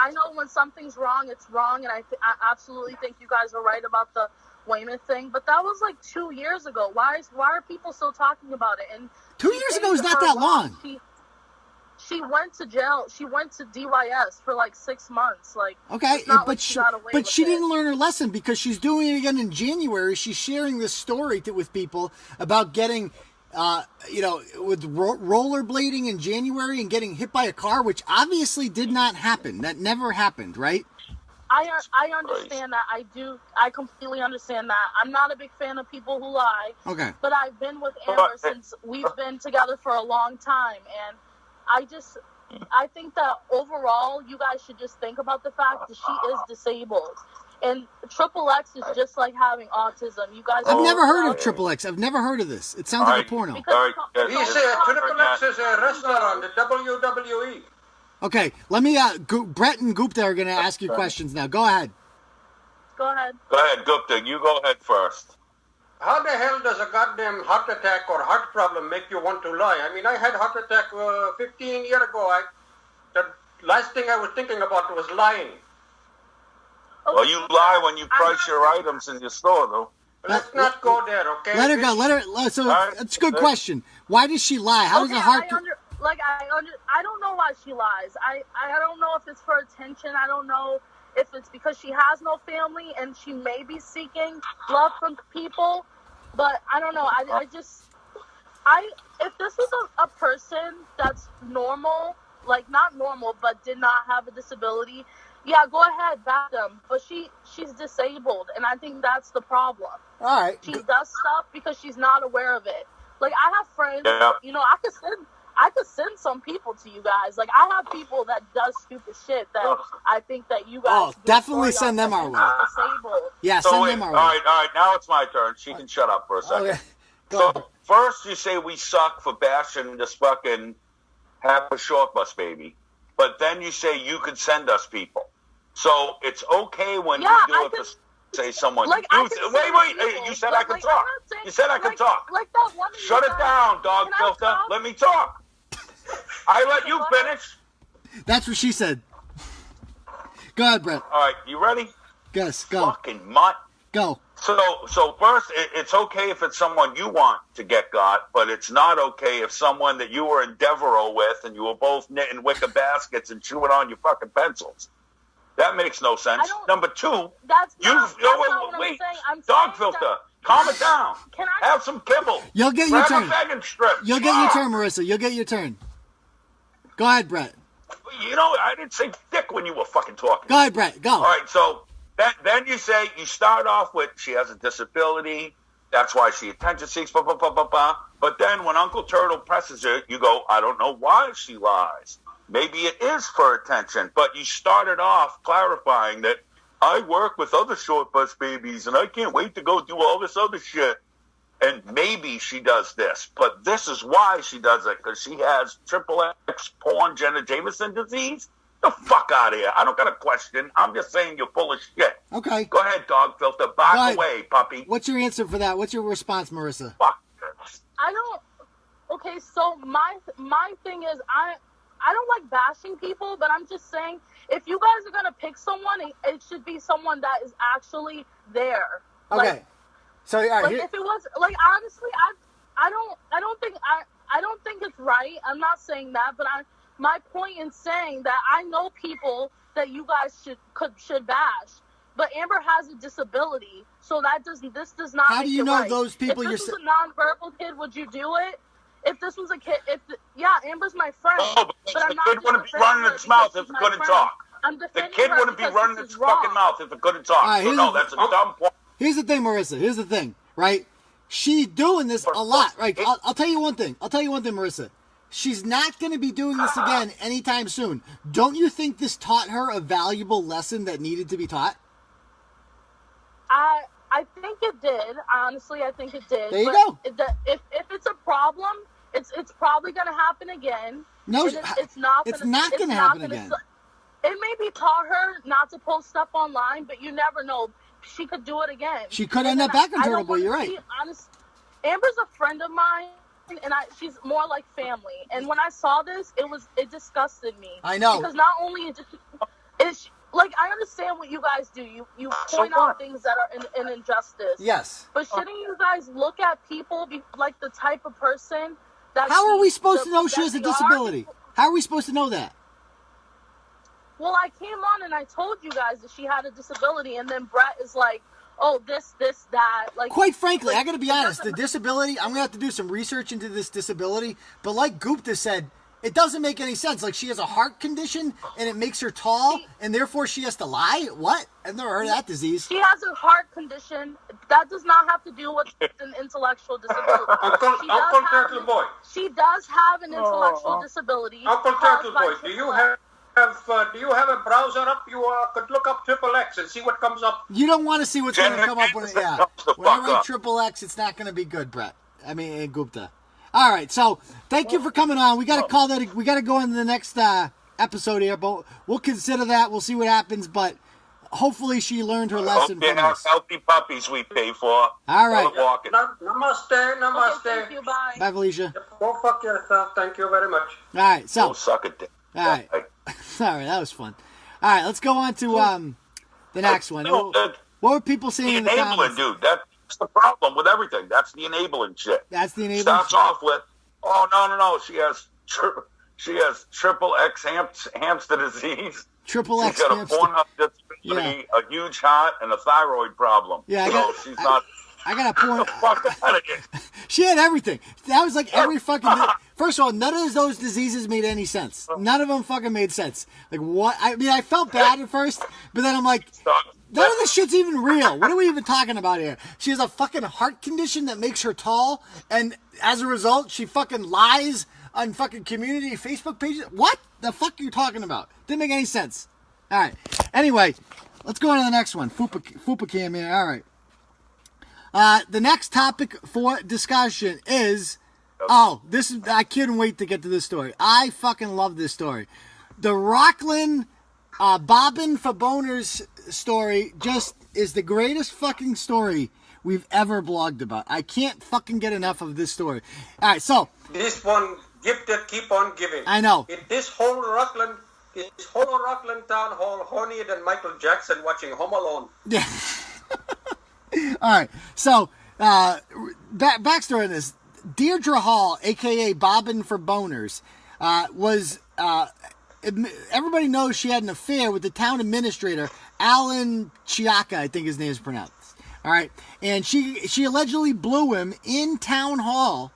I know when something's wrong, it's wrong, and I absolutely think you guys are right about the Weymouth thing, but that was like 2 years ago. Why are people still talking about it? And 2 years ago is not that long. She went to jail. She went to DYS for like 6 months. Like, okay, it's not but like she got away with she it. didn't learn her lesson because she's doing it again in January. She's sharing this story with people about getting, with rollerblading in January and getting hit by a car, which obviously did not happen. That never happened, right? I understand that. I completely understand that. I'm not a big fan of people who lie. Okay. But I've been with Amber since we've been together for a long time, and I think that overall you guys should just think about the fact that she is disabled. And XXX is just like having autism. You guys. I've never heard of XXX. I've never heard of this. It sounds like a porno. XXX is a wrestler on the WWE. Okay, let me. Bret and Gupta are going to ask you questions now. Go ahead. Go ahead. Go ahead, Gupta. You go ahead first. How the hell does a goddamn heart attack or heart problem make you want to lie? I mean, I had heart attack 15 years ago. The last thing I was thinking about was lying. Well, you lie when you price your items in your store, though. Let's not go there, okay? Let her go. So it's a good question. Why does she lie? How does a heart? I don't know why she lies. I don't know if it's for attention. I don't know if it's because she has no family and she may be seeking love from people. But I don't know. If this was a person that's normal, like not normal, but did not have a disability, yeah, go ahead, back them. But she's disabled, and I think that's the problem. All right. She does stuff because she's not aware of it. Like, I have friends, I could send some people to you guys. Like, I have people that does stupid shit that I think that you guys... Oh, definitely send them our way. Disabled. Yeah, send them our way. All right, now it's my turn. She can shut up for a second. Okay. So, first you say we suck for bashing this fucking half a short bus baby. But then you say you could send us people. So, it's okay when you do it to say someone... Like, wait, you said I could talk. You said I could talk. Like that one... Shut it down, dog filter. Let me talk. I let you finish. That's what she said. Go ahead, Bret. All right, you ready? Yes, go. Fucking mutt. Go. So first, it's okay if it's someone you want to get got, but it's not okay if someone that you were in Devereaux with and you were both knitting wicker baskets and chewing on your fucking pencils. That makes no sense. Number two, dog filter. Calm it down. Have some kibble. You'll get your turn. Grab a vegan strip. You'll get your turn, Marissa. You'll get your turn. Go ahead, Bret. I didn't say dick when you were fucking talking. Go ahead, Bret. Go. All right, so then you start off with she has a disability. That's why she attention seeks, blah, blah, blah, blah, blah. But then when Uncle Turtle presses her, you go, I don't know why she lies. Maybe it is for attention. But you started off clarifying that I work with other short bus babies, and I can't wait to go do all this other shit. And maybe she does this, but this is why she does it, because she has XXX porn Jenna Jameson disease. The fuck out of here. I don't got a question. I'm just saying you're full of shit. Okay. Go ahead, dog filter. Back away, puppy. What's your answer for that? What's your response, Marissa? Fuck. Okay, so my thing is I don't like bashing people, but I'm just saying if you guys are gonna pick someone, it should be someone that is actually there. Okay. Like, so all right, if it was like honestly, I don't think it's right. I'm not saying that, but my point in saying that I know people that you guys should bash, but Amber has a disability, so this does not. How do you know right. those people? If this was a non-verbal kid, would you do it? If this was a kid, Amber's my friend. Oh, but I'm not. The kid wouldn't be running its mouth if it couldn't talk. The kid wouldn't be running its fucking mouth if it couldn't talk. Right, so no, that's a dumb point. Here's the thing, Marissa. Here's the thing, right? She's doing this a lot, right? I'll tell you one thing. Marissa. She's not going to be doing this again anytime soon. Don't you think this taught her a valuable lesson that needed to be taught? I think it did. Honestly, I think it did. There you go. If it's a problem, it's probably going to happen again. No, it's not going to happen again. It maybe taught her not to post stuff online, but you never know. She could do it again. She could end up back in Turtleboy. You're right. Amber's a friend of mine, and she's more like family. And when I saw this, it disgusted me. I know. Because not only like, I understand what you guys do. You So point what? out things that are an injustice. Yes. But shouldn't you guys look at people like the type of person that? How are we supposed to know that she has a they are? disability? How are we supposed to know that? Well, I came on and I told you guys that she had a disability, and then Bret is like, "Oh, this, that." Like, Quite frankly, I got to be it honest. The doesn't- disability, I'm going to have to do some research into this disability. But like Gupta said, it doesn't make any sense. Like, she has a heart condition, and it makes her tall, and therefore she has to lie? What? I've never heard of that disease. She has a heart condition. That does not have to do with an intellectual disability. Uncle Turtleboy. She does have an intellectual disability. Uncle caused by Turtleboy, do you have a browser up? You could look up XXX and see what comes up. You don't want to see what's going to come up when it, yeah. When I write up. triple X, it's not going to be good, Bret. I mean, Gupta. All right, so thank you for coming on. We got to call that. We got to go into the next episode here, but we'll consider that. We'll see what happens, but hopefully she learned her lesson Hope you from have this. healthy puppies we pay for. All right. While walking. Namaste, Okay, namaste. thank you. Bye. Bye, Felicia. Go fuck yourself. Thank you very much. All right, so Oh, suck it. all right, all right, that was fun. All right, let's go on to the next one. No, What were people saying the in the enabling, comments? dude. That's the problem with everything. That's the enabling shit. That's the enabling. Starts off with, oh no, she has triple X hamster disease. Triple X She's got a hamster. Pornhub disability, a huge heart, and a thyroid problem. Yeah, She's not. I got a point. Fuck out of here. She had everything. That was like every fucking. First of all, none of those diseases made any sense. None of them fucking made sense. Like what? I mean, I felt bad at first, but then I'm like, none of this shit's even real. What are we even talking about here? She has a fucking heart condition that makes her tall, and as a result, she fucking lies on fucking community Facebook pages. What the fuck are you talking about? Didn't make any sense. All right. Anyway, let's go on to the next one. Fupa cam here. All right. The next topic for discussion is, I couldn't wait to get to this story. I fucking love this story. The Rockland Bobbin for Boners story just is the greatest fucking story we've ever blogged about. I can't fucking get enough of this story. All right, so. This one, gift that keep on giving. I know. This whole Rockland town hall hornier than Michael Jackson watching Home Alone. Yeah. All right, so backstory on this. Deirdre Hall, a.k.a. Bobbin for Boners, everybody knows she had an affair with the town administrator, Alan Chiaka, I think his name is pronounced. All right, and she allegedly blew him in town hall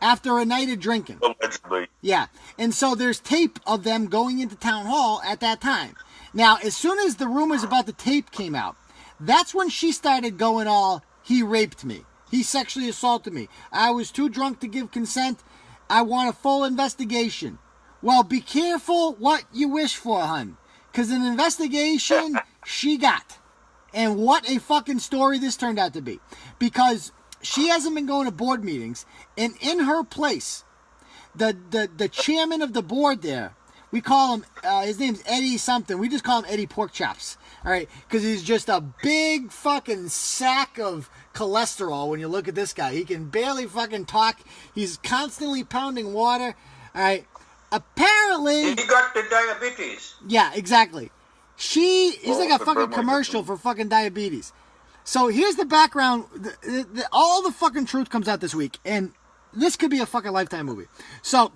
after a night of drinking. Allegedly. Yeah, and so there's tape of them going into town hall at that time. Now, as soon as the rumors about the tape came out, that's when she started going all, he raped me. He sexually assaulted me. I was too drunk to give consent. I want a full investigation. Well, be careful what you wish for, hun. Because an investigation she got. And what a fucking story this turned out to be. Because she hasn't been going to board meetings. And in her place, the chairman of the board there, we call him, his name's Eddie something. We just call him Eddie Pork Chops. All right, because he's just a big fucking sack of cholesterol when you look at this guy. He can barely fucking talk. He's constantly pounding water. All right, apparently... He got the diabetes. Yeah, exactly. He's like a fucking commercial for fucking diabetes. So here's the background. All the fucking truth comes out this week, and this could be a fucking Lifetime movie. So...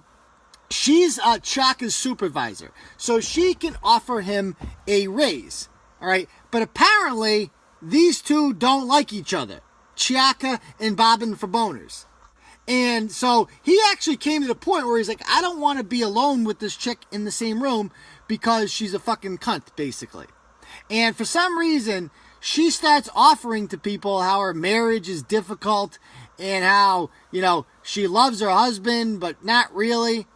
she's Chaka's supervisor, so she can offer him a raise, all right? But apparently, these two don't like each other, Chaka and Bobbin for Boners. And so he actually came to the point where he's like, I don't want to be alone with this chick in the same room because she's a fucking cunt, basically. And for some reason, she starts offering to people how her marriage is difficult and how, she loves her husband, but not really.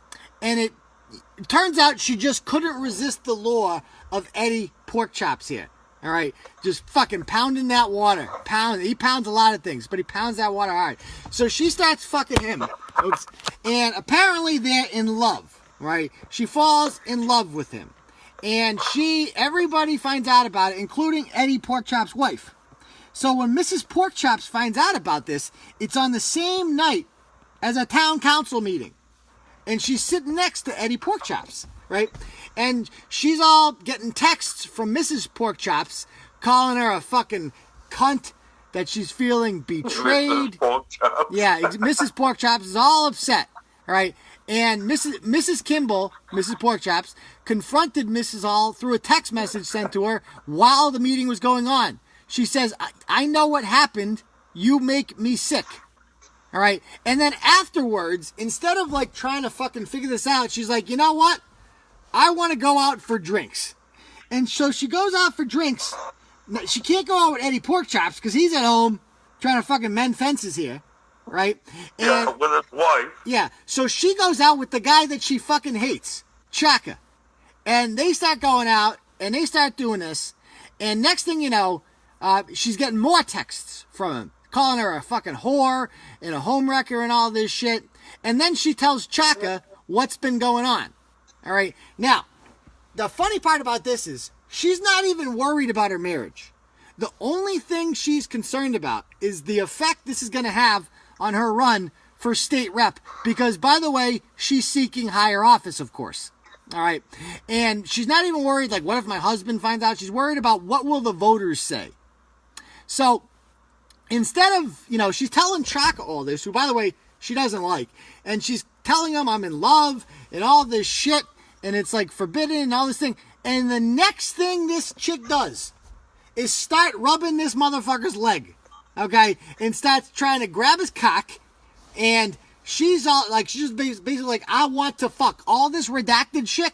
And it turns out she just couldn't resist the lure of Eddie Pork Chops here. All right, just fucking pounding that water. He pounds a lot of things, but he pounds that water hard. So she starts fucking him. Oops. And apparently they're in love, right? She falls in love with him. And everybody finds out about it, including Eddie Pork Chops' wife. So when Mrs. Pork Chops finds out about this, it's on the same night as a town council meeting. and she's sitting next to Eddie Porkchops, right? And she's all getting texts from Mrs. Porkchops calling her a fucking cunt, that she's feeling betrayed. Yeah, Mrs. Porkchops is all upset, right? And Mrs. Kimball, Mrs. Porkchops, confronted Mrs. Hall through a text message sent to her while the meeting was going on. She says, I know what happened. You make me sick. All right. And then afterwards, instead of like trying to fucking figure this out, she's like, you know what? I want to go out for drinks. And so she goes out for drinks. She can't go out with Eddie Porkchops because he's at home trying to fucking mend fences here, right? And, yeah, with his wife. Yeah, so she goes out with the guy that she fucking hates, Chaka. And they start going out, and they start doing this. And next thing you know, she's getting more texts from him, calling her a fucking whore and a homewrecker and all this shit. And then she tells Chaka what's been going on. All right, now, the funny part about this is, she's not even worried about her marriage. The only thing she's concerned about is the effect this is going to have on her run for state rep. Because, by the way, she's seeking higher office, of course. All right. And she's not even worried, like, what if my husband finds out? She's worried about what will the voters say. So, instead of, she's telling Chaka all this, who, by the way, she doesn't like. And she's telling him I'm in love and all this shit. And it's, like, forbidden and all this thing. And the next thing this chick does is start rubbing this motherfucker's leg, okay? And starts trying to grab his cock. And she's all, like, she's just basically like, I want to fuck. All this redacted shit,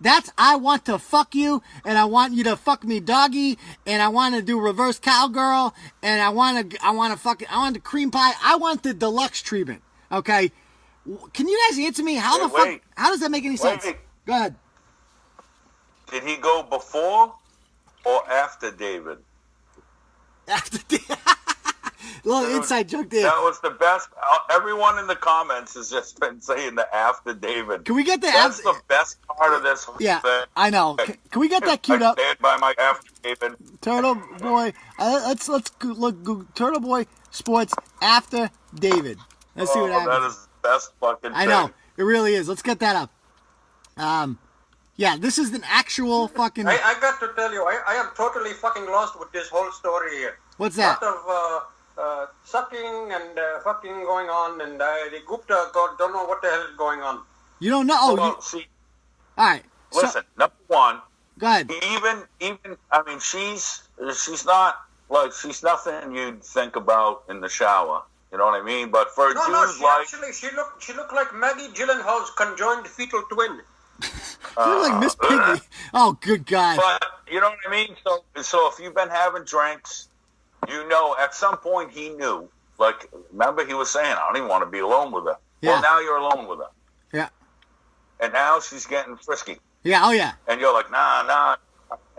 that's I want to fuck you. And I want you to fuck me doggy. And I want to do reverse cowgirl. And I want the cream pie. I want the deluxe treatment, okay? Can you guys answer me? How does that make any sense? Go ahead. Did he go before or after David? After David. Little inside joke there. That was the best. Everyone in the comments has just been saying the after David. Can we get the That's the best part of this whole yeah, thing. I know. Can we get that queued up? I stand by my after David. Turtle Boy. Let's look Turtle Boy Sports after David. Let's see what happens. That is the best fucking thing. I know. It really is. Let's get that up. Yeah, this is an actual fucking... I got to tell you, I am totally fucking lost with this whole story here. What's that? lot of sucking and fucking going on, and the Gupta don't know what the hell is going on. You don't know? Oh, see, all right. Listen, number one... Go ahead. Even, I mean, she's not, like, she's nothing you'd think about in the shower. You know what I mean? But for a dude she looked like Maggie Gyllenhaal's conjoined fetal twin. You look like Miss Piggy. Oh, good God. But, you know what I mean? So if you've been having drinks, at some point he knew. Like, remember he was saying, I don't even want to be alone with her. Yeah. Well, now you're alone with her. Yeah. And now she's getting frisky. Yeah, oh yeah. And you're like, nah.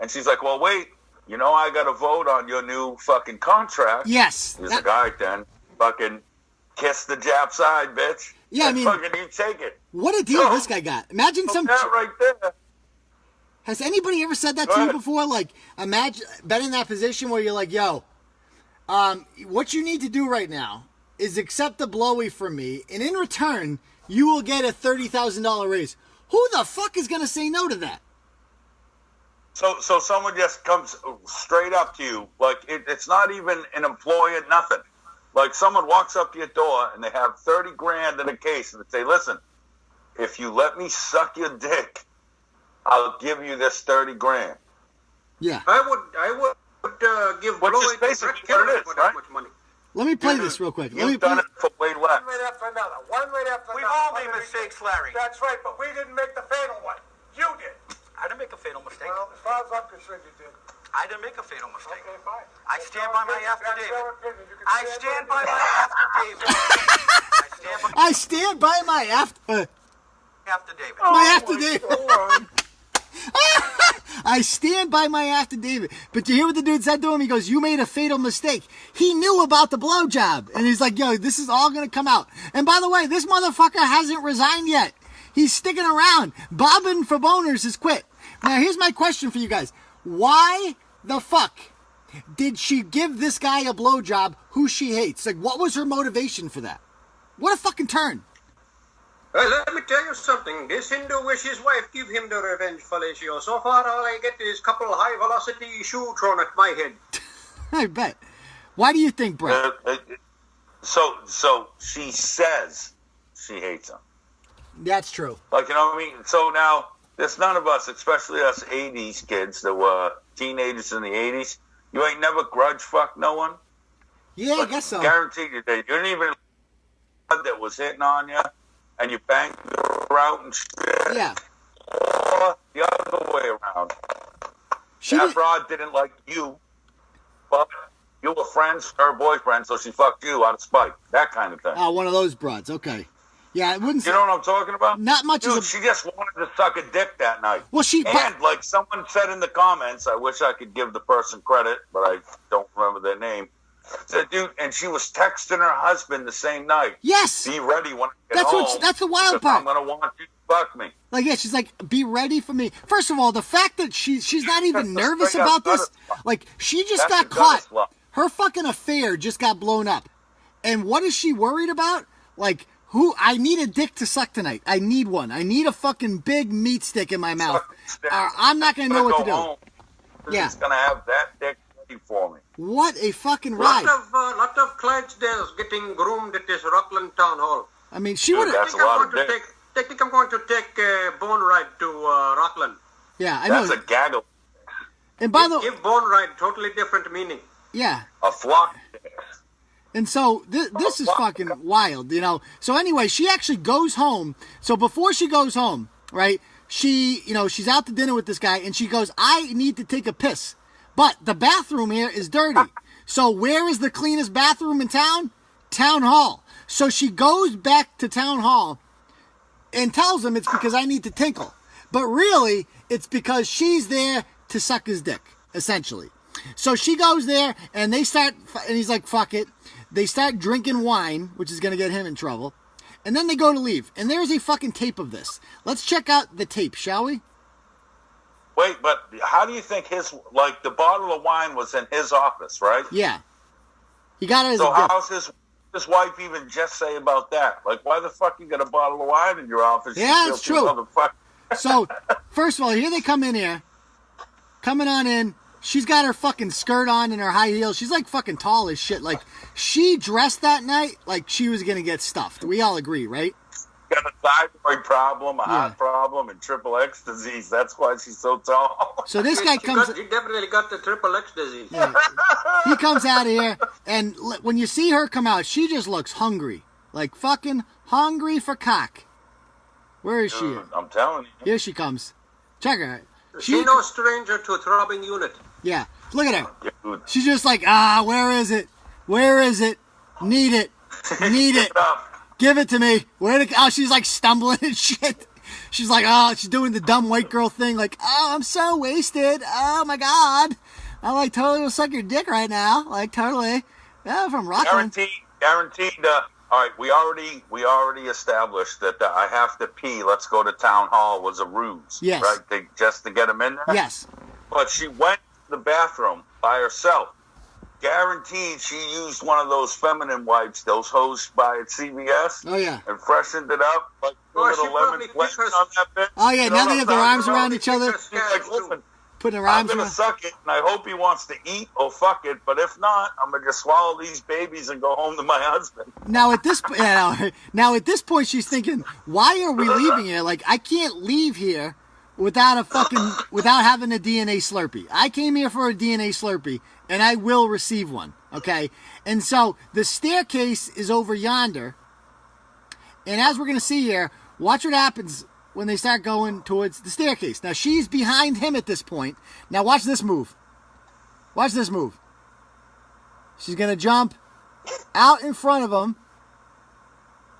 And she's like, well, wait. I got to vote on your new fucking contract. Yes. He's like, all right, then. Fucking kiss the Jap side, bitch. Yeah, and fucking you take it. What a deal this guy got. Imagine some... That right there. Has anybody ever said that to you before? Like, imagine been in that position where you're like, yo, what you need to do right now is accept a blowy from me, and in return, you will get a $30,000 raise. Who the fuck is going to say no to that? So someone just comes straight up to you. Like, it's not even an employer, nothing. Like, someone walks up to your door and they have 30 grand in a case and they say, listen, if you let me suck your dick, I'll give you this 30 grand. Yeah. I would give Which is Bret basically Killoran what it is, for right? that much money. Let me play this real quick. You've done it for way less. One right after another. We've all made mistakes, Larry. That's right, but we didn't make the fatal one. You did. I didn't make a fatal mistake. Well, as far as I'm concerned, you did. I didn't make a fatal mistake. Okay, fine. I stand by my affidavit. That's your opinion. You can I stand by my affidavit. I stand by my affidavit. My affidavit. I stand by my affidavit. But you hear what the dude said to him? He goes, you made a fatal mistake. He knew about the blowjob. And he's like, yo, this is all going to come out. And by the way, this motherfucker hasn't resigned yet. He's sticking around. Bobbing for boners has quit. Now, here's my question for you guys. Why the fuck did she give this guy a blowjob who she hates? Like, what was her motivation for that? What a fucking turn. Well, let me tell you something. This Hindu wishes his wife give him the revenge fellatio. So far, all I get is a couple high-velocity shoe thrown at my head. I bet. Why do you think, Brett? So she says she hates him. That's true. Like, you know what I mean? So now, there's none of us, especially us 80s kids that were teenagers in the 80s, you ain't never grudge fuck no one. Yeah, But I guess so. Guaranteed you did. You didn't even that was hitting on you, and you banged her out and shit. Yeah. Or the other way around. She That was, broad didn't like you, but you were friends, her boyfriend, so she fucked you out of spite. That kind of thing. one of those broads. Okay. Yeah, it wouldn't. You know what I'm talking about? Not much Dude, as a. she just wanted to suck a dick that night. Well, she. And like someone said in the comments, I wish I could give the person credit, but I don't remember their name. Said, dude, and she was texting her husband the same night. Yes. Be ready when I get home. That's the wild because part. I'm gonna want you to fuck me. Like, yeah, she's like, be ready for me. First of all, the fact that she's not even nervous about this. Like, she just That's got caught. love. Her fucking affair just got blown up. And what is she worried about? Like, I need a dick to suck tonight. I need one. I need a fucking big meat stick in my mouth. I'm not going to know what to do. Home. Yeah. He's going to have that dick ready for me. What a fucking ride. Lot of Clydesdales getting groomed at this Rockland Town Hall. I mean, she Dude, would have. that's a lot of dick. I think I'm going to take Bone Ride to Rockland. Yeah, I know. That's a gaggle. And by the way, Give Bone Ride totally different meaning. yeah. A flock dick. And so this is fucking wild, you know. So anyway, she actually goes home. So before she goes home, right, she's out to dinner with this guy, and she goes, I need to take a piss. But the bathroom here is dirty. So where is the cleanest bathroom in town? Town Hall. So she goes back to Town Hall and tells him it's because I need to tinkle. But really, it's because she's there to suck his dick, essentially. So she goes there, and and he's like, fuck it. They start drinking wine, which is going to get him in trouble. And then they go to leave. And there's a fucking tape of this. Let's check out the tape, shall we? Wait, but how do you think the bottle of wine was in his office, right? Yeah. He got it as So a gift. how's his wife even just say about that? Like, why the fuck you got a bottle of wine in your office? Yeah, you it's true. motherfucker? So, first of all, here they come in here. Coming on in. She's got her fucking skirt on and her high heels. She's like fucking tall as shit. Like, she dressed that night like she was going to get stuffed. We all agree, right? Got a thyroid problem, a heart problem, and triple X disease. That's why she's so tall. So this guy comes... He definitely got the triple X disease. Yeah. He comes out of here, and when you see her come out, she just looks hungry. Like fucking hungry for cock. Where is she? Dude, I'm telling you. Here she comes. Check her. She no stranger to throbbing unit. Yeah. Look at her. Dude. She's just like, where is it? Where is it? Need it. Need it. Give it to me. She's like stumbling and shit. She's like, she's doing the dumb white girl thing. Like, I'm so wasted. Oh my God. I like totally will suck your dick right now. Like totally. Yeah, from Rockland. Guaranteed. All right, we already established that I have to pee. Let's go to Town Hall was a ruse. Yes. Right? Just to get him in there? Yes. But she went to the bathroom by herself. Guaranteed she used one of those feminine wipes, those hosed by CVS. Oh, yeah. And freshened it up. Like a little she lemon probably flex picked her- on that bitch. Oh, yeah, You know now what they I'm have their talking arms about? around each other. She's like, listen, Putting her I'm arms going to around. suck it, and I hope he wants to eat or fuck it, but if not, I'm going to just swallow these babies and go home to my husband. Now at this point, she's thinking, why are we leaving here? Like, I can't leave here without having a DNA Slurpee. I came here for a DNA Slurpee, and I will receive one. Okay, and so the staircase is over yonder, and as we're gonna see here, watch what happens when they start going towards the staircase. Now she's behind him at this point. Now watch this move. Watch this move. She's gonna jump out in front of him,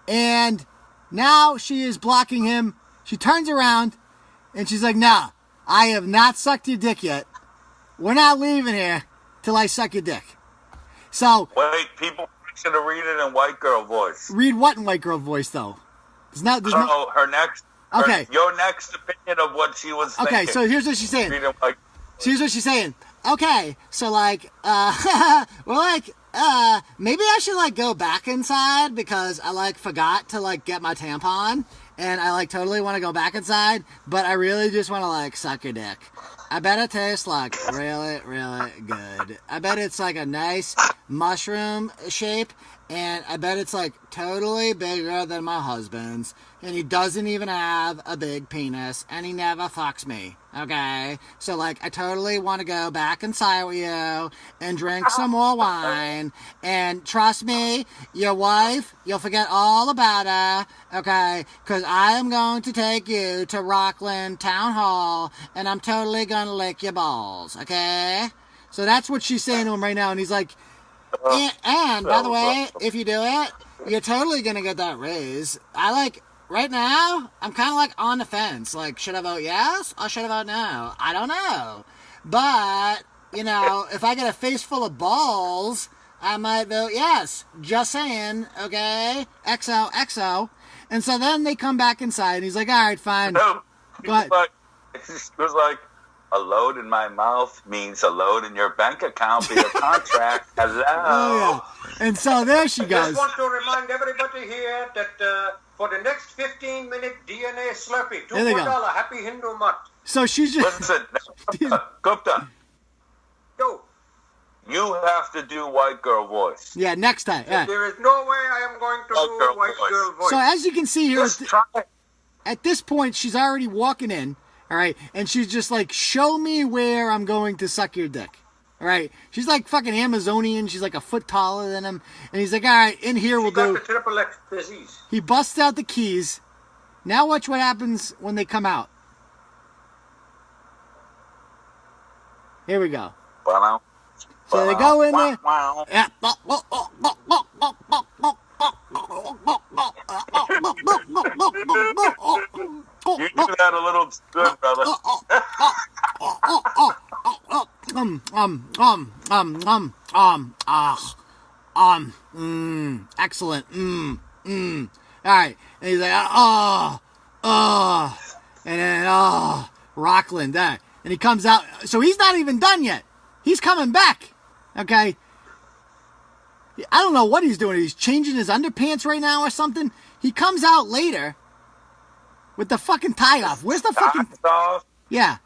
and now she is blocking him. She turns around, and she's like, "Nah, I have not sucked your dick yet. We're not leaving here till I suck your dick." So Wait, people should have read it in white girl voice. read what in white girl voice though? There's no. Her next. Okay. Your next opinion of what she was thinking. Okay, so here's what she's saying. Read it like, Here's what she's saying. Okay, so like, well, like, maybe I should like go back inside because I like forgot to like get my tampon and I like totally want to go back inside, but I really just want to like suck your dick. I bet it tastes like really, really good. I bet it's like a nice mushroom shape and I bet it's like totally bigger than my husband's and he doesn't even have a big penis and he never fucks me. Okay, so like I totally want to go back inside with you and drink some more wine. And trust me, your wife, you'll forget all about her. Okay, because I am going to take you to Rockland Town Hall and I'm totally gonna lick your balls. Okay, so that's what she's saying to him right now, and he's like, and by the way, if you do it, you're totally gonna get that raise. I like. Right now, I'm kind of like on the fence. Like, should I vote yes or should I vote no? I don't know. But, you know, if I get a face full of balls, I might vote yes. Just saying, okay? XO. And so then they come back inside and he's like, all right, fine. No, Go ahead. it was like, a load in my mouth means a load in your bank account for your contract. Hello. Oh, yeah. And so there she I goes. just want to remind everybody here that for the next 15-minute DNA Slurpee, There they $2 go. Happy Hindu Mutt. So she's just... Listen, Gupta, Yo, you have to do white girl voice. Yeah, next time. Yeah. there is no way I am going to White do girl white voice. girl voice. So as you can see here, Just try it. at this point, she's already walking in, all right, and she's just like, show me where I'm going to suck your dick, all right? She's like fucking Amazonian. She's like a foot taller than him, and he's like, all right, in here we'll Got do. the triple X disease. He busts out the keys. Now watch what happens when they come out. Here we go. So they go in there. Yeah. You do that a little good, brother. Excellent. All right. And he's like, and then, Rockland, there. And he comes out. So he's not even done yet. He's coming back. Okay. I don't know what he's doing. He's changing his underpants right now or something. He comes out later with the fucking tie off. Where's the fucking... Yeah.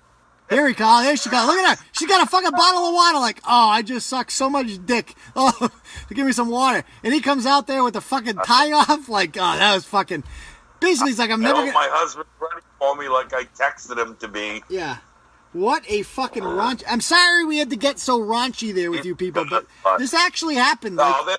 Here we go. There she goes. Look at her. She got a fucking bottle of water like, oh, I just sucked so much dick. Oh, give me some water. And he comes out there with the fucking tie off like, oh, that was fucking... Basically, he's like, I'm never gonna... My husband's ready for me like I texted him to be. Yeah. What a fucking raunch. I'm sorry we had to get so raunchy there with you people, but this actually happened like,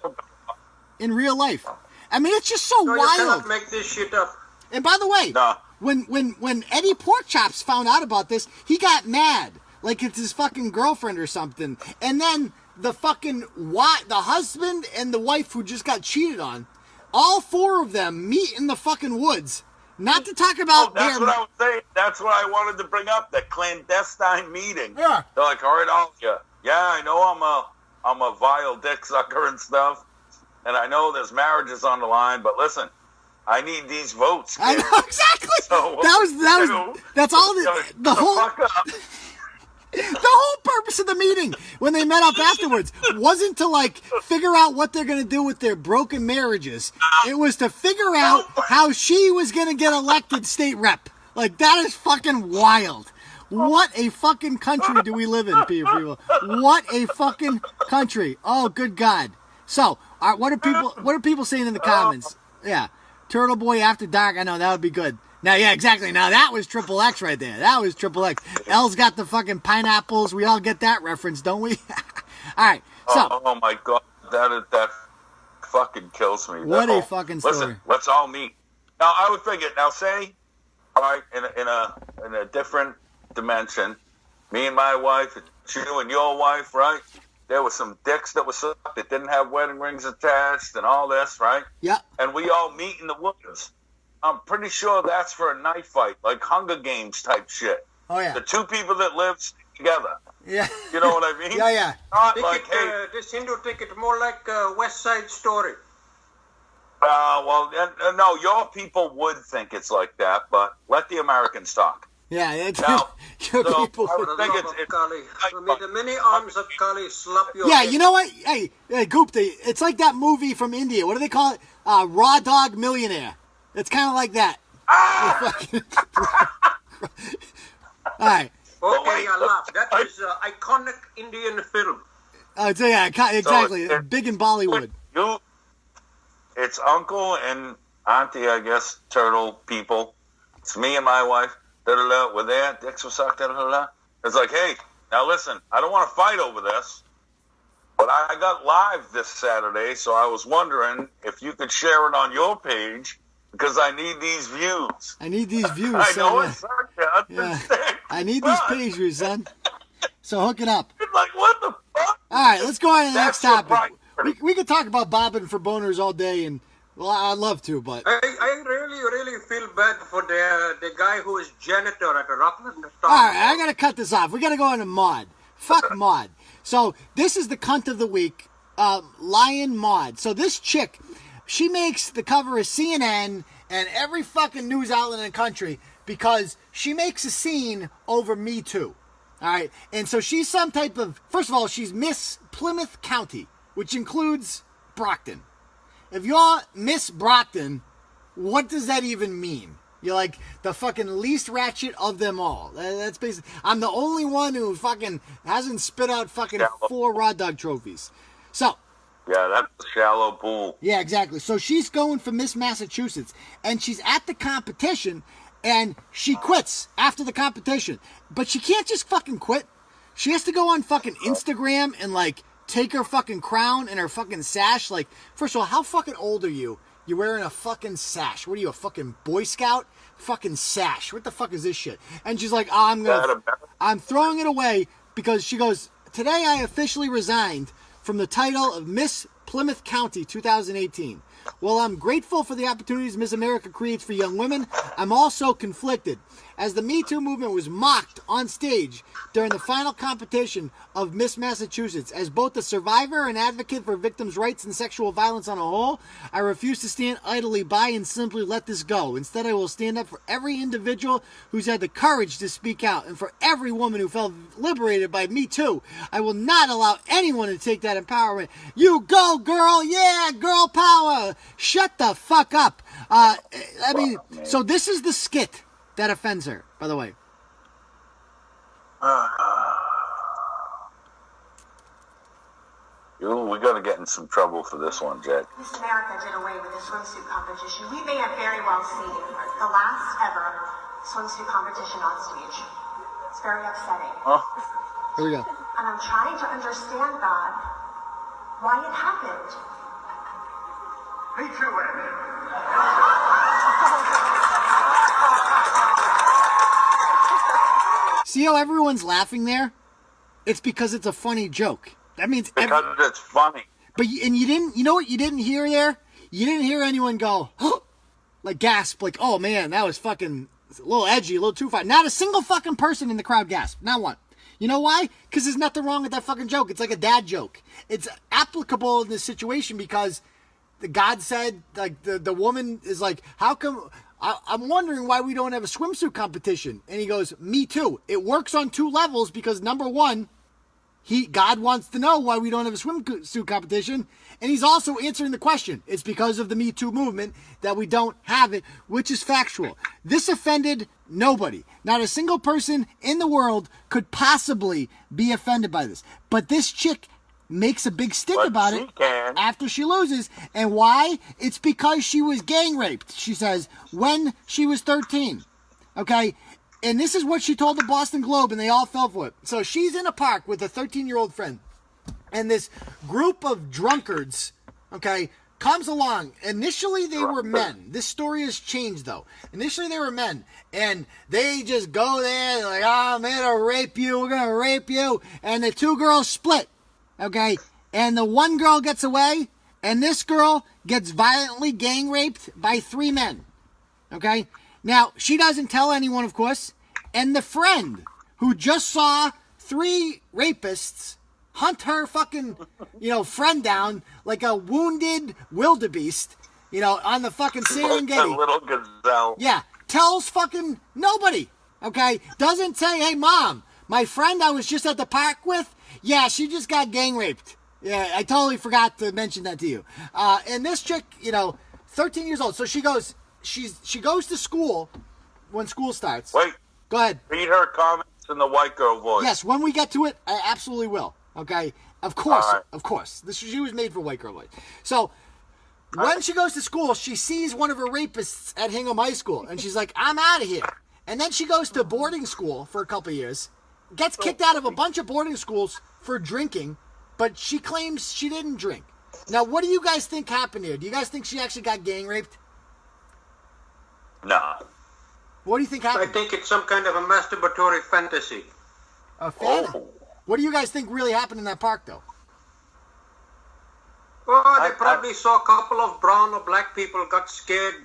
in real life. I mean, it's just so No, you wild. cannot make this shit up. And by the way, No. when Eddie Porkchops found out about this, he got mad. Like it's his fucking girlfriend or something. And then the fucking the husband and the wife who just got cheated on, all four of them meet in the fucking woods. Not to talk about that's what I was saying. That's what I wanted to bring up. That clandestine meeting. Yeah. They're like, all right, yeah, I know I'm a vile dick sucker and stuff, and I know there's marriages on the line, but listen, I need these votes. I kid. know exactly. So, That's all the whole purpose of the meeting when they met up afterwards wasn't to like figure out what they're going to do with their broken marriages. It was to figure out how she was going to get elected state rep. Like that is fucking wild. What a fucking country do we live in, people? What a fucking country. Oh, good God. So, what are people saying in the comments? Yeah. Turtleboy After Dark. I know that would be good. Now, yeah, exactly. Now, that was Triple X right there. That was Triple X. L's got the fucking pineapples. We all get that reference, don't we? All right. So, oh my God, that fucking kills me. What a fucking story. Listen, let's all meet. Now, I would figure. Now, say, all right, in a different dimension, me and my wife, you and your wife, right? There were some dicks that were sucked that didn't have wedding rings attached and all this, right? Yeah. And we all meet in the woods. I'm pretty sure that's for a knife fight, like Hunger Games type shit. Oh, yeah. The two people that live together. Yeah. You know what I mean? Yeah. Not like, hey. This Hindu ticket more like West Side Story. No, your people would think it's like that, but let the Americans talk. Yeah, it's, Now, your so, people. For the think love it's- of it's- Kali. May the many arms of Kali slap your Yeah, head. you know what? Hey, Gupta, it's like that movie from India. What do they call it? Raw Dog Millionaire. It's kind of like that. All right. Okay, I laugh. That is iconic Indian film. So yeah, exactly. So Big in Bollywood. It's uncle and auntie, I guess, turtle people. It's me and my wife. We're there. Dicks were sucked. It's like, hey, now listen, I don't want to fight over this, but I got live this Saturday, so I was wondering if you could share it on your page because I need these views. I need these views. I know son. it sucked. That's Yeah. insane. I need these page views, son. So hook it up. It's like, what the fuck? All right, let's go on to the next That's your topic. priority. We could talk about bobbing for boners all day, and well, I'd love to, but I really feel bad for the guy who is janitor at the Rockland. all right, I gotta cut this off. We gotta go on to Maud. Fuck Maud. So this is the cunt of the week, Lion Maud. So this chick, she makes the cover of CNN and every fucking news outlet in the country because she makes a scene over Me Too. All right, and so she's some type of, first of all, she's Miss Plymouth County, which includes Brockton. If you're Miss Brockton, what does that even mean? You're like the fucking least ratchet of them all. That's basically, I'm the only one who fucking hasn't spit out fucking 4 raw dog trophies. So, Yeah, that's a shallow pool. yeah, exactly. So she's going for Miss Massachusetts, and she's at the competition, and she quits after the competition. But she can't just fucking quit. She has to go on fucking Instagram and like take her fucking crown and her fucking sash. Like, first of all, how fucking old are you? You're wearing a fucking sash. What are you, a fucking Boy Scout? Fucking sash. What the fuck is this shit? And she's like, I'm throwing it away because she goes, today I officially resigned from the title of Miss Plymouth County 2018. While I'm grateful for the opportunities Miss America creates for young women, I'm also conflicted. As the Me Too movement was mocked on stage during the final competition of Miss Massachusetts, as both a survivor and advocate for victims' rights and sexual violence on a whole, I refuse to stand idly by and simply let this go. Instead, I will stand up for every individual who's had the courage to speak out, and for every woman who felt liberated by Me Too. I will not allow anyone to take that empowerment. You go, girl! Yeah, girl power! Shut the fuck up! So this is the skit that offends her, by the way. We're going to get in some trouble for this one, Jack. Miss America did away with the swimsuit competition. We may have very well seen the last ever swimsuit competition on stage. It's very upsetting. Oh, Here we go. And I'm trying to understand, God, why it happened. Me too, Andy. See how everyone's laughing there? It's because it's a funny joke. That means because it's funny. But you didn't. You know what you didn't hear there? You didn't hear anyone go like gasp, like, "Oh man, that was fucking a little edgy, a little too far." Not a single fucking person in the crowd gasped. Not one. You know why? Because there's nothing wrong with that fucking joke. It's like a dad joke. It's applicable in this situation because the God said, like, the woman is like, "How come?" I'm wondering why we don't have a swimsuit competition. And he goes, "Me too." It works on 2 levels because number one, God wants to know why we don't have a swimsuit competition, and he's also answering the question. It's because of the Me Too movement that we don't have it, which is factual. This offended nobody. Not a single person in the world could possibly be offended by this. But this chick makes a big stick about it after she loses. And why? It's because she was gang raped, she says, when she was 13. Okay? And this is what she told the Boston Globe, and they all fell for it. So she's in a park with a 13-year-old friend, and this group of drunkards, okay, comes along. Initially, they were men. This story has changed, though. Initially, they were men, and they just go there, they're like, "Oh, I'm gonna rape you, we're gonna rape you," and the 2 girls split, okay, and the 1 girl gets away, and this girl gets violently gang raped by 3 men, okay? Now, she doesn't tell anyone, of course, and the friend who just saw 3 rapists hunt her fucking, friend down like a wounded wildebeest, on the fucking Serengeti. A little gazelle. Yeah, tells fucking nobody. Okay? Doesn't say, hey, Mom, my friend I was just at the park with, yeah, she just got gang raped. Yeah, I totally forgot to mention that to you. And this chick, 13 years old. So she goes to school when school starts. Wait. Go ahead. Read her comments in the white girl voice. Yes, when we get to it, I absolutely will. Okay? Of course. All right. Of course. She was made for white girl voice. So when she goes to school, she sees one of her rapists at Hingham High School. And she's like, I'm out of here. And then she goes to boarding school for a couple of years. Gets kicked out of a bunch of boarding schools for drinking. But she claims she didn't drink. Now, what do you guys think happened here? Do you guys think she actually got gang raped? Nah. What do you think I happened? think it's some kind of a masturbatory fantasy. A fan? Oh. What do you guys think really happened in that park, though? Well, they probably saw a couple of brown or black people, got scared,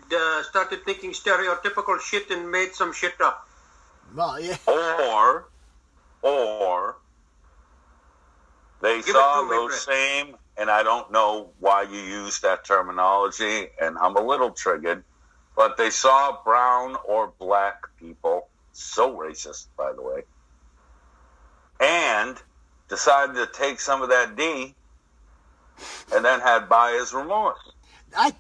started thinking stereotypical shit and made some shit up. Well, yeah. Or they Give it saw to me, those Brett. same, and I don't know why you use that terminology, and I'm a little triggered, but they saw brown or black people, so racist, by the way, and decided to take some of that D and then had buyer's remorse.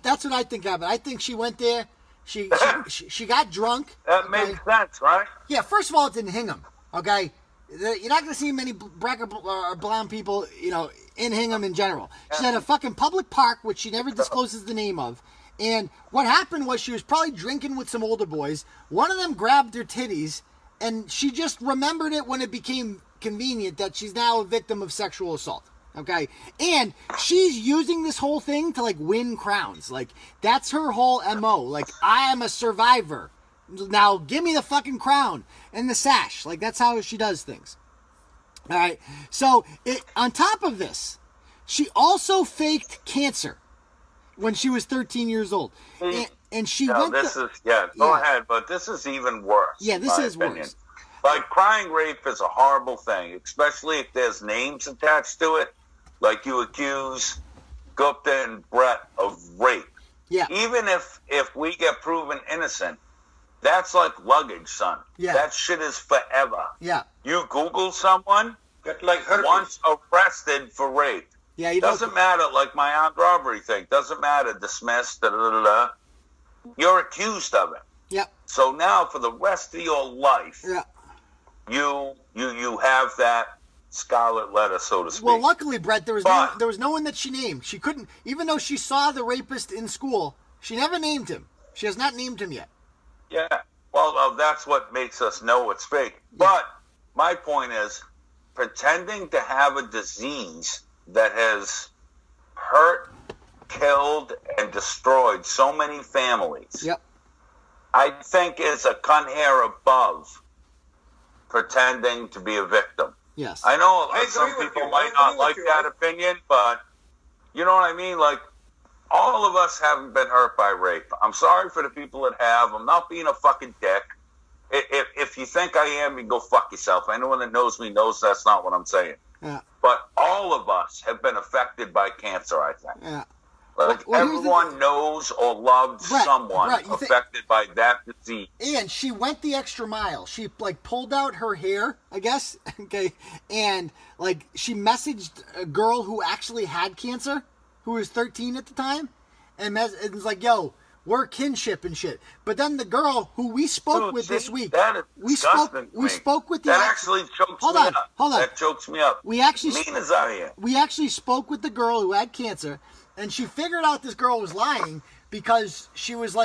That's what I think happened. I think she went there. She got drunk. That okay? makes sense, right? Yeah, first of all, it's in Hingham, okay? You're not going to see many black or brown people, in Hingham in general. She's at a fucking public park, which she never discloses the name of. And what happened was she was probably drinking with some older boys. One of them grabbed her titties, and she just remembered it when it became convenient that she's now a victim of sexual assault. Okay? And she's using this whole thing to, win crowns. That's her whole MO. I am a survivor. Now, give me the fucking crown and the sash. That's how she does things. All right? So, on top of this, she also faked cancer when she was 13 years old. And she went go ahead, but this is even worse. Yeah, this is worse. Crying rape is a horrible thing, especially if there's names attached to it. Like you accuse Gupta and Bret of rape. Yeah. Even if we get proven innocent, that's like luggage, son. Yeah. That shit is forever. Yeah. You Google someone, Get like herpes. once arrested for rape. Yeah, you Doesn't matter, like my armed robbery thing. Doesn't matter, dismissed, You're accused of it. Yeah. So now, for the rest of your life, Yeah. you have that scarlet letter, so to speak. Well, luckily, Brett, there was no one that she named. She couldn't, even though she saw the rapist in school, she never named him. She has not named him yet. Yeah. Well, that's what makes us know it's fake. Yeah. But my point is, pretending to have a disease that has hurt, killed, and destroyed so many families, Yep. I think is a cunt hair above pretending to be a victim. Yes. I know I some agree with people you. might I not agree like with that you. opinion, but you know what I mean? All of us haven't been hurt by rape. I'm sorry for the people that have. I'm not being a fucking dick. If you think I am, you go fuck yourself. Anyone that knows me knows that's not what I'm saying. Yeah. But all of us have been affected by cancer, I think. Yeah. Well, everyone knows or loved someone affected by that disease. And she went the extra mile. She pulled out her hair, I guess. Okay. And she messaged a girl who actually had cancer, who was 13 at the time, and it was like, yo, we're kinship and shit. But then the girl who we spoke with this week, that is disgusting. We spoke with the that actually chokes me up. Hold on. That chokes me up. We actually mean as I am. We actually spoke with the girl who had cancer, and she figured out this girl was lying because she was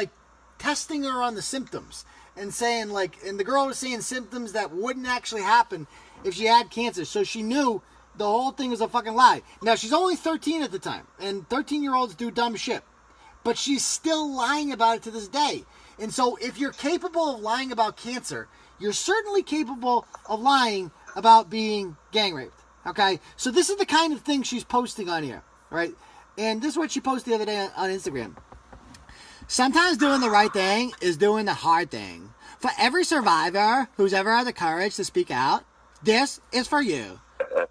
testing her on the symptoms and saying and the girl was saying symptoms that wouldn't actually happen if she had cancer. So she knew the whole thing was a fucking lie. Now she's only 13 at the time, and 13-year-olds do dumb shit. But she's still lying about it to this day. And so if you're capable of lying about cancer, you're certainly capable of lying about being gang raped. Okay? So this is the kind of thing she's posting on here. Right? And this is what she posted the other day on Instagram. Sometimes doing the right thing is doing the hard thing. For every survivor who's ever had the courage to speak out, this is for you.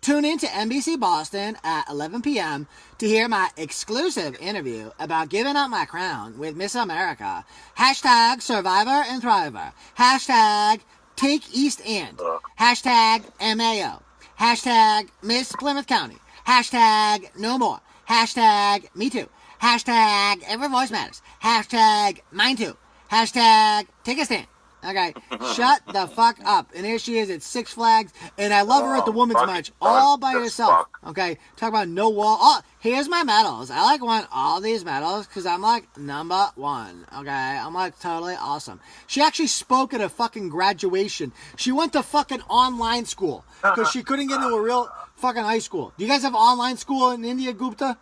Tune in to NBC Boston at 11 p.m. to hear my exclusive interview about giving up my crown with Miss America. Hashtag Survivor and Thriver. Hashtag Take East and. Hashtag MAO. Hashtag Miss Plymouth County. Hashtag no more. Hashtag me too. Hashtag every voice matters. Hashtag mine too. Hashtag take a stand. Okay, shut the fuck up. And here she is at Six Flags, and I love her at the Women's March all by herself. Okay, talk about no wall. Oh, here's my medals. I like want all these medals because I'm like number one. Okay, I'm like totally awesome. She actually spoke at a fucking graduation. She went to fucking online school because she couldn't get into a real fucking high school. Do you guys have online school in India, Gupta?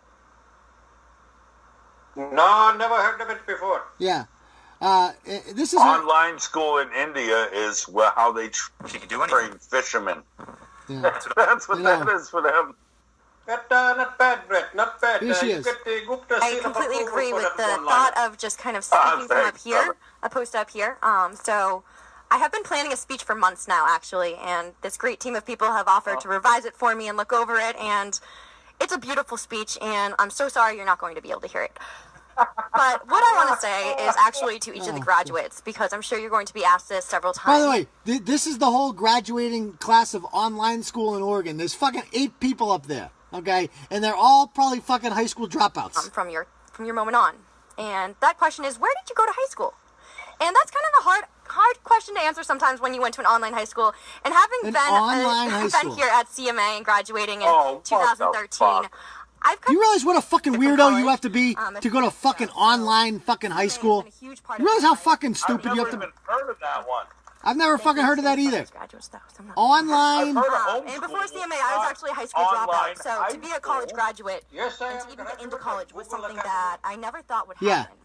No, never heard of it before. Yeah. This is online school in India is how they train fishermen. Yeah. That's what that is for them. But not bad, Brett. Not bad. Here she You is. get the Gupta I seal of completely approval agree for with that the one thought liner. of just kind of speaking from up thanks, here, a post up here. So I have been planning a speech for months now, actually, and this great team of people have offered to revise it for me and look over it, and it's a beautiful speech, and I'm so sorry you're not going to be able to hear it. But what I want to say is actually to each of the graduates, because I'm sure you're going to be asked this several times. By the way, this is the whole graduating class of online school in Oregon. There's fucking 8 people up there, okay? And they're all probably fucking high school dropouts. From your moment on. And that question is, where did you go to high school? And that's kind of a hard question to answer sometimes when you went to an online high school. And having been here at CMA and graduating in 2013, Do you realize what a fucking weirdo you have to be to go to fucking online fucking high school? You realize how fucking stupid you have to be? I've never even heard of that one. I've never fucking heard of that either. Online. And before CMA, I was actually a high school dropout. So to be a college graduate and to even get into college was something that I never thought would happen.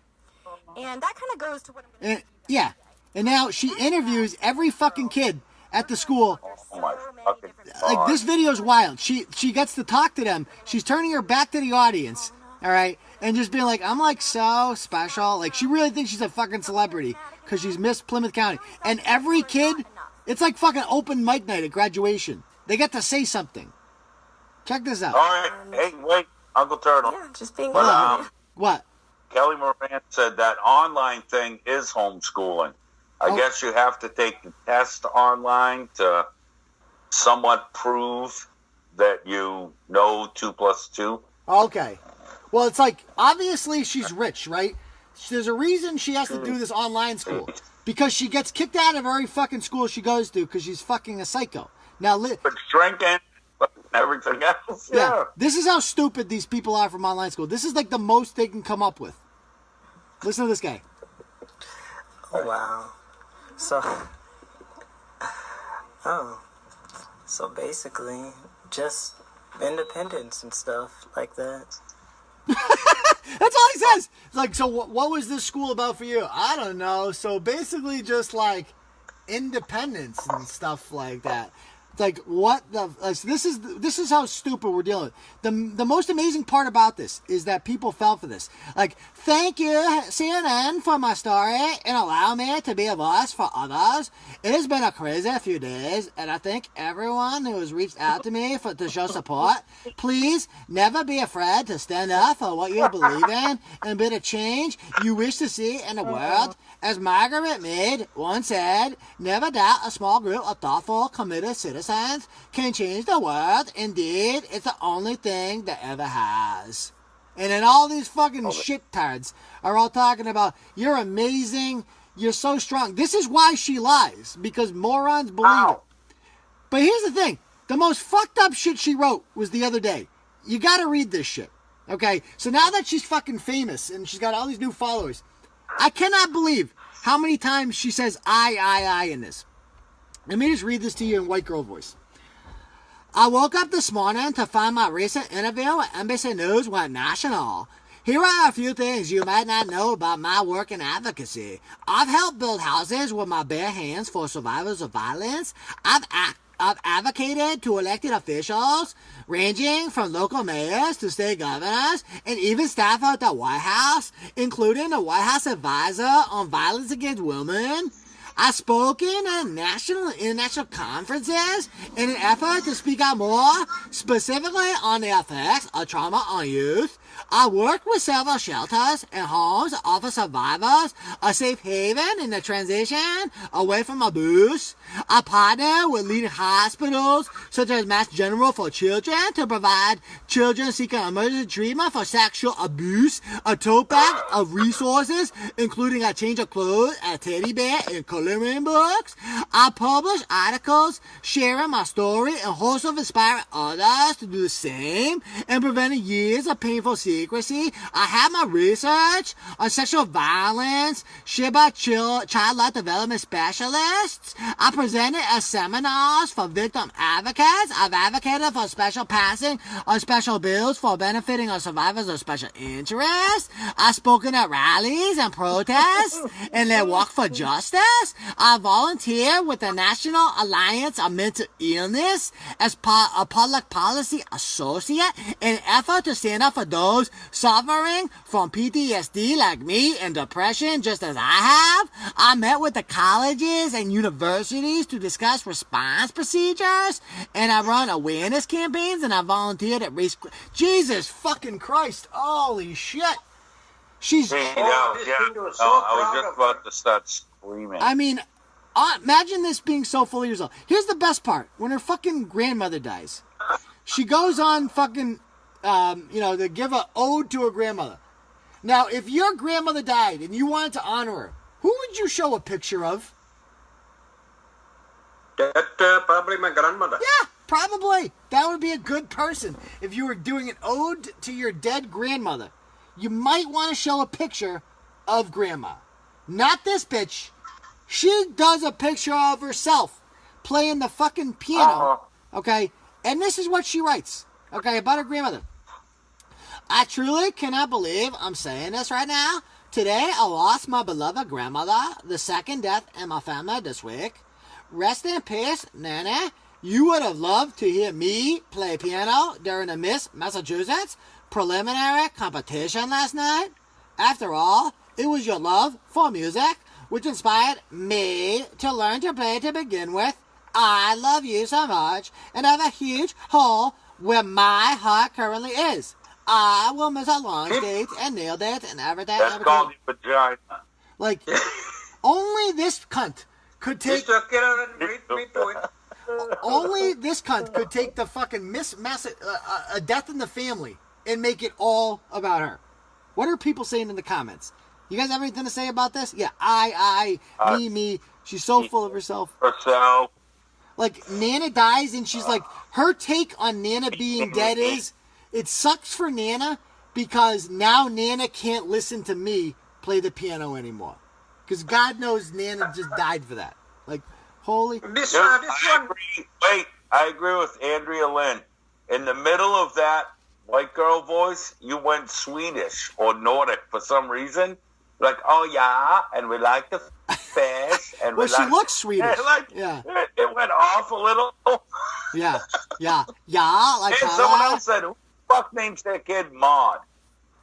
And that kind of goes to what I'm going to do. Yeah. And now she interviews every fucking kid at the school. Oh my fucking God. Like, this video's wild. She gets to talk to them. She's turning her back to the audience, all right, and just being like, I'm like so special. Like, she really thinks she's a fucking celebrity because she's Miss Plymouth County. And every kid, it's like fucking open mic night at graduation. They get to say something. Check this out. All right. Hey, wait, Uncle Turtle. Yeah, just being What? Kelly Moran said that online thing is homeschooling. I guess you have to take the test online to somewhat prove that you know 2 + 2. Okay. Well, it's like, obviously she's rich, right? There's a reason she has to do this online school. Because she gets kicked out of every fucking school she goes to because she's fucking a psycho. Now, But drinking, everything else. Yeah. This is how stupid these people are from online school. This is like the most they can come up with. Listen to this guy. Oh, wow. So basically, just independence and stuff like that. That's all he says. It's like, so what was this school about for you? I don't know. So basically just like independence and stuff like that. It's like, what the... This is how stupid we're dealing with. The most amazing part about this is that people fell for this. Like, thank you, CNN, for my story and allow me to be a voice for others. It has been a crazy few days, and I think everyone who has reached out to me to show support, please never be afraid to stand up for what you believe in and be the change you wish to see in the world. As Margaret Mead once said, never doubt a small group of thoughtful, committed citizens can change the world. Indeed, it's the only thing that ever has. And then all these fucking shit-tards are all talking about, you're amazing, you're so strong. This is why she lies, because morons believe it. But here's the thing. The most fucked up shit she wrote was the other day. You gotta read this shit. Okay? So now that she's fucking famous and she's got all these new followers, I cannot believe how many times she says I in this. Let me just read this to you in white girl voice. I woke up this morning to find my recent interview with NBC News went national. Here are a few things you might not know about my work in advocacy. I've helped build houses with my bare hands for survivors of violence. I've advocated to elected officials, ranging from local mayors to state governors, and even staff at the White House, including the White House advisor on violence against women. I've spoken at national and international conferences in an effort to speak out more specifically on the effects of trauma on youth. I work with several shelters and homes that offer survivors a safe haven in the transition away from abuse. I partner with leading hospitals such as Mass General for Children to provide children seeking emergency treatment for sexual abuse a tote bag of resources, including a change of clothes, a teddy bear, and coloring books. I publish articles sharing my story and hopes of inspiring others to do the same and preventing years of painful secrecy. I have my research on sexual violence shared by child life development specialists. I presented at seminars for victim advocates. I've advocated for special passing on special bills for benefiting on survivors of special interest. I've spoken at rallies and protests and led walk for justice. I volunteer with the National Alliance on Mental Illness as a public policy associate in an effort to stand up for those suffering from PTSD like me and depression just as I have. I met with the colleges and universities to discuss response procedures, and I run awareness campaigns, and I volunteered at race. Jesus fucking Christ. Holy shit. She's... I was just about to start screaming. I mean, imagine this being so full of yourself. Here's the best part. When her fucking grandmother dies, she goes on fucking, to give an ode to her grandmother. Now, if your grandmother died and you wanted to honor her, who would you show a picture of? Probably my grandmother. Yeah, probably. That would be a good person. If you were doing an ode to your dead grandmother, you might want to show a picture of grandma. Not this bitch. She does a picture of herself playing the fucking piano. Okay? And this is what she writes. Okay, about her grandmother. I truly cannot believe I'm saying this right now. Today, I lost my beloved grandmother, the second death in my family this week. Rest in peace, Nana. You would have loved to hear me play piano during the Miss Massachusetts preliminary competition last night. After all, it was your love for music which inspired me to learn to play to begin with. I love you so much and have a huge hole where my heart currently is. I will miss our long dates and nail dates and everything. That's called your vagina. Like, only this cunt could take... Mr. Killoran, beat me to it. Only this cunt could take the fucking a death in the family and make it all about her. What are people saying in the comments? You guys have anything to say about this? Yeah, me. She's so full of herself. Herself. Like, Nana dies and she's like, her take on Nana being dead is, it sucks for Nana because now Nana can't listen to me play the piano anymore. Because God knows Nana just died for that. Like, holy... I agree with Andrea Lynn. In the middle of that white girl voice, you went Swedish or Nordic for some reason. Like, oh yeah, and we like the fish. And well, she looks Swedish. Yeah. It went off a little. Yeah. Like, and someone else said, who the fuck names their kid Maud?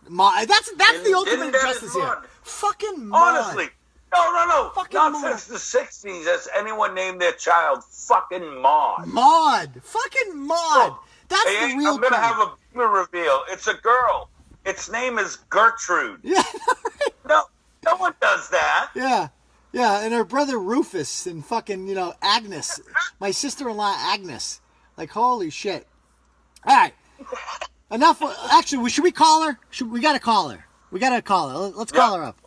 Maud. That's the ultimate injustice here. Fucking Maud. Honestly. No. Fucking Not Maud. since the 60s has anyone named their child fucking Maud. Fucking Maud. That's the real I'm going to have a bigger reveal. It's a girl. Its name is Gertrude. Yeah. No one does that. Yeah, and her brother Rufus and fucking, Agnes. My sister-in-law Agnes. Like, holy shit. All right. Enough. Actually, should we call her? We got to call her. Let's call her up.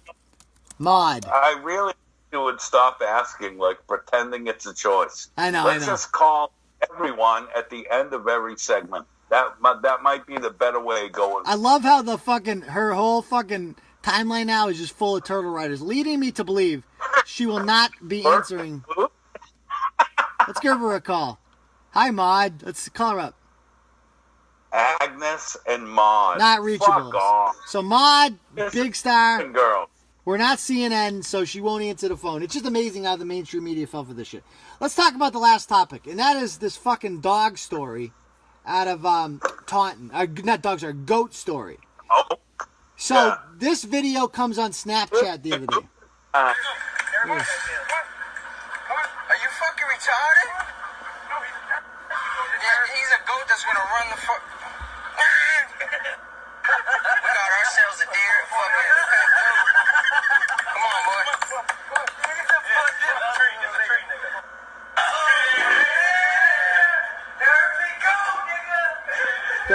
Maud. I really would stop asking, like, pretending it's a choice. I know. Let's just call everyone at the end of every segment. That might be the better way going. I love how her whole fucking timeline now is just full of turtle riders, leading me to believe she will not be answering. Let's give her a call. Hi, Maud. Let's call her up. Agnes and Maud. Not reachable. Fuck off. So Maud, big star. Girl. We're not CNN, so she won't answer the phone. It's just amazing how the mainstream media fell for this shit. Let's talk about the last topic, and that is this fucking dog story out of Taunton. Not dogs, or goat story. Oh. So this video comes on Snapchat the other day. Are you fucking retarded? Yeah, he's a goat that's gonna run the fuck.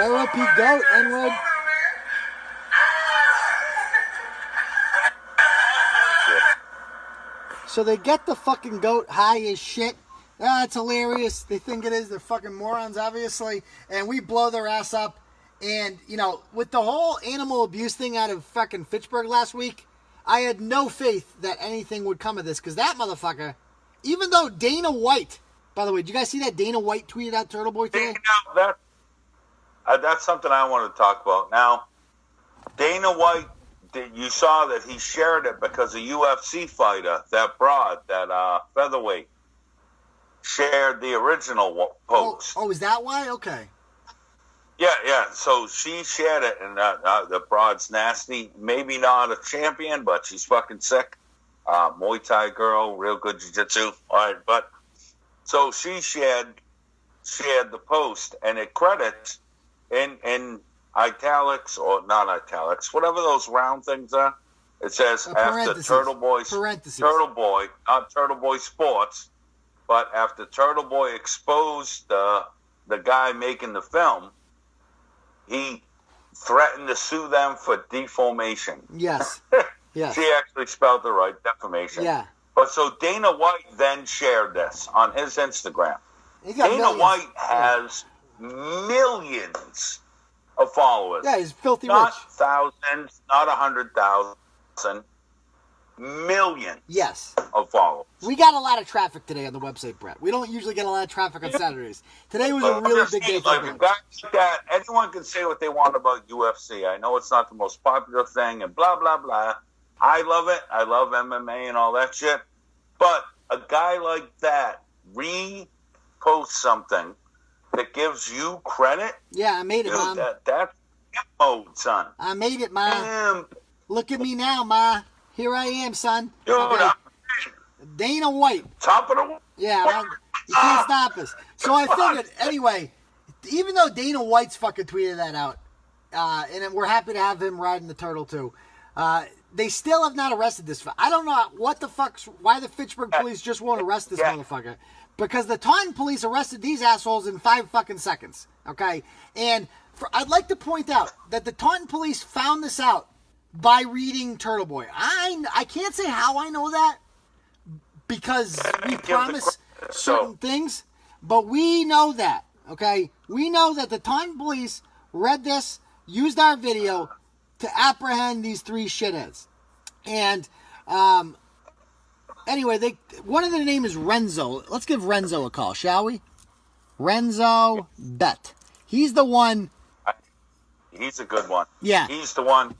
R.I.P. Goat, N-word. So they get the fucking goat high as shit. It's hilarious. They think it is. They're fucking morons, obviously. And we blow their ass up. And, you know, with the whole animal abuse thing out of fucking Fitchburg last week, I had no faith that anything would come of this. Because that motherfucker, even though Dana White, by the way, did you guys see that Dana White tweeted out Turtleboy today? That's something I want to talk about. Now, Dana White, you saw that he shared it because a UFC fighter, that broad, that featherweight, shared the original post. Oh, is that why? Okay. Yeah. So she shared it, and the broad's nasty. Maybe not a champion, but she's fucking sick. Muay Thai girl, real good jiu-jitsu. All right, but so she shared the post, and it credits in italics or not italics, whatever those round things are. It says after Turtleboy, not Turtleboy Sports, but after Turtleboy exposed the guy making the film, he threatened to sue them for defamation. Yes. Yes. She actually spelled it right, defamation. Yeah. But so Dana White then shared this on his Instagram. Dana White has millions of followers. Yeah, he's filthy not rich. Not thousands, not 100,000. Millions. Yes. Of followers. We got a lot of traffic today on the website, Brett. We don't usually get a lot of traffic on Saturdays. Today was a really big day for like, guys like that, anyone can say what they want about UFC. I know it's not the most popular thing and blah, blah, blah. I love it. I love MMA and all that shit. But a guy like that reposts something that gives you credit. Yeah, I made it, dude, Mom. That's mode, son. I made it, Ma. Look at me now, Ma. Here I am, son. Okay. Dana White. Top of the world. Yeah, man, you can't stop us. So I figured, anyway, even though Dana White's fucking tweeted that out, and we're happy to have him riding the turtle too, they still have not arrested this. I don't know what the fuck's, why the Fitchburg police just won't arrest this motherfucker. Because the Taunton police arrested these assholes in 5 fucking seconds. Okay? And I'd like to point out that the Taunton police found this out by reading Turtleboy. I can't say how I know that because we promise certain things, but we know that, okay? We know that the Taunton police read this, used our video to apprehend these 3 shitheads. And anyway, one of their name is Renzo. Let's give Renzo a call, shall we? Renzo Bet. He's the one. He's a good one. Yeah. He's the one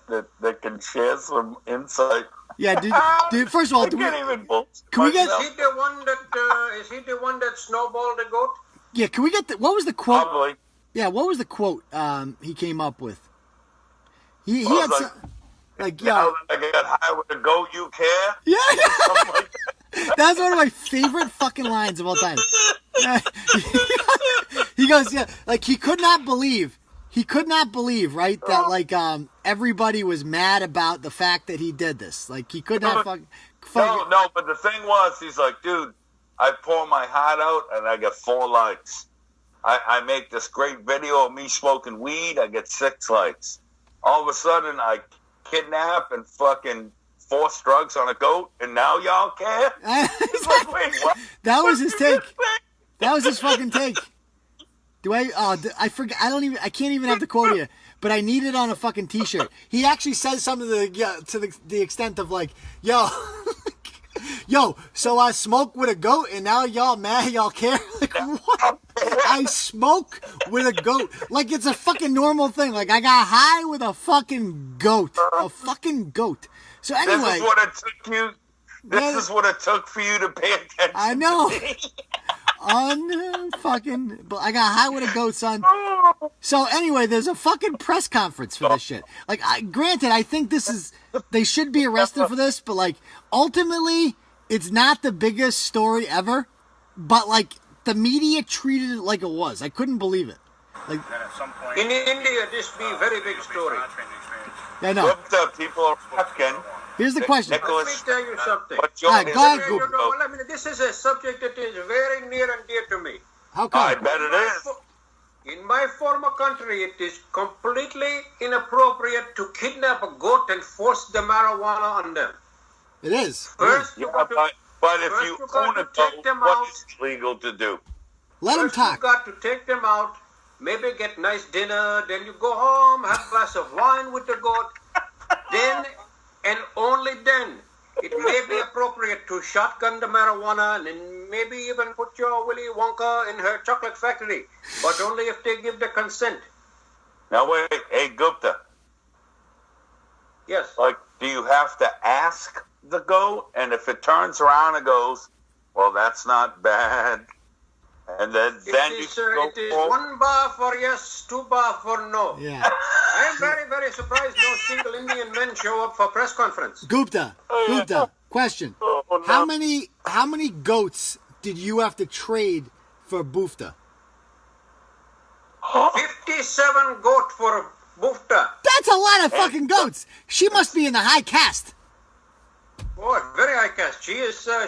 that can share some insight. Yeah, dude. First of all, can we get? Is he the one that snowballed the goat? Yeah, can we get what was the quote? Probably. Yeah, what was the quote he came up with? He had like I got high with a goat. You care? Yeah. Like that. That's one of my favorite fucking lines of all time. He goes, yeah, like he could not believe, right, that like everybody was mad about the fact that he did this. Like he could not No, but the thing was, he's like, dude, I pour my heart out and I get 4 likes. I make this great video of me smoking weed, I get 6 likes. All of a sudden, I kidnap and fucking force drugs on a goat, and now y'all care? Like, wait, what? That was his take. That was his fucking take. I forget. I can't even have the quote here, but I need it on a fucking t-shirt. He actually says something to the extent of like, yo, so I smoke with a goat and now y'all mad, y'all care? Like, what? I smoke with a goat. Like it's a fucking normal thing. Like I got high with a fucking goat. A fucking goat. So anyway. This is what it took you. This is what it took for you to pay attention. I know. But I got high with a goat, son. So anyway, there's a fucking press conference for this shit. Like, granted, I think they should be arrested for this, but like, ultimately, it's not the biggest story ever. But like, the media treated it like it was. I couldn't believe it. Like, in India, this be a very big story. I know. People are African. Here's the question. Let me tell you something. All right, go ahead, Gupta. I mean, this is a subject that is very near and dear to me. How come? I bet it is. In my former country, it is completely inappropriate to kidnap a goat and force the marijuana on them. It is. First, Yeah, you got to, but if first you you got own to a goat, take them what out. is legal to do? Let him First, you talk. got to take them out, maybe get nice dinner, then you go home, have a glass of wine with the goat. Then, and only then, it may be appropriate to shotgun the marijuana and then maybe even put your Willy Wonka in her chocolate factory, but only if they give the consent. Now wait, hey Gupta, Yes. like, do you have to ask the goat? And if it turns around and goes, well, that's not bad, and then you go It is forward? 1 bar for yes, 2 bar for no. Yeah. I am very, very surprised no single Indian men show up for press conference. Gupta, question. Oh, no. How many goats did you have to trade for Bufta? 57 goat for Bufta. That's a lot of fucking goats. She must be in the high caste. Boy, very high caste. She is a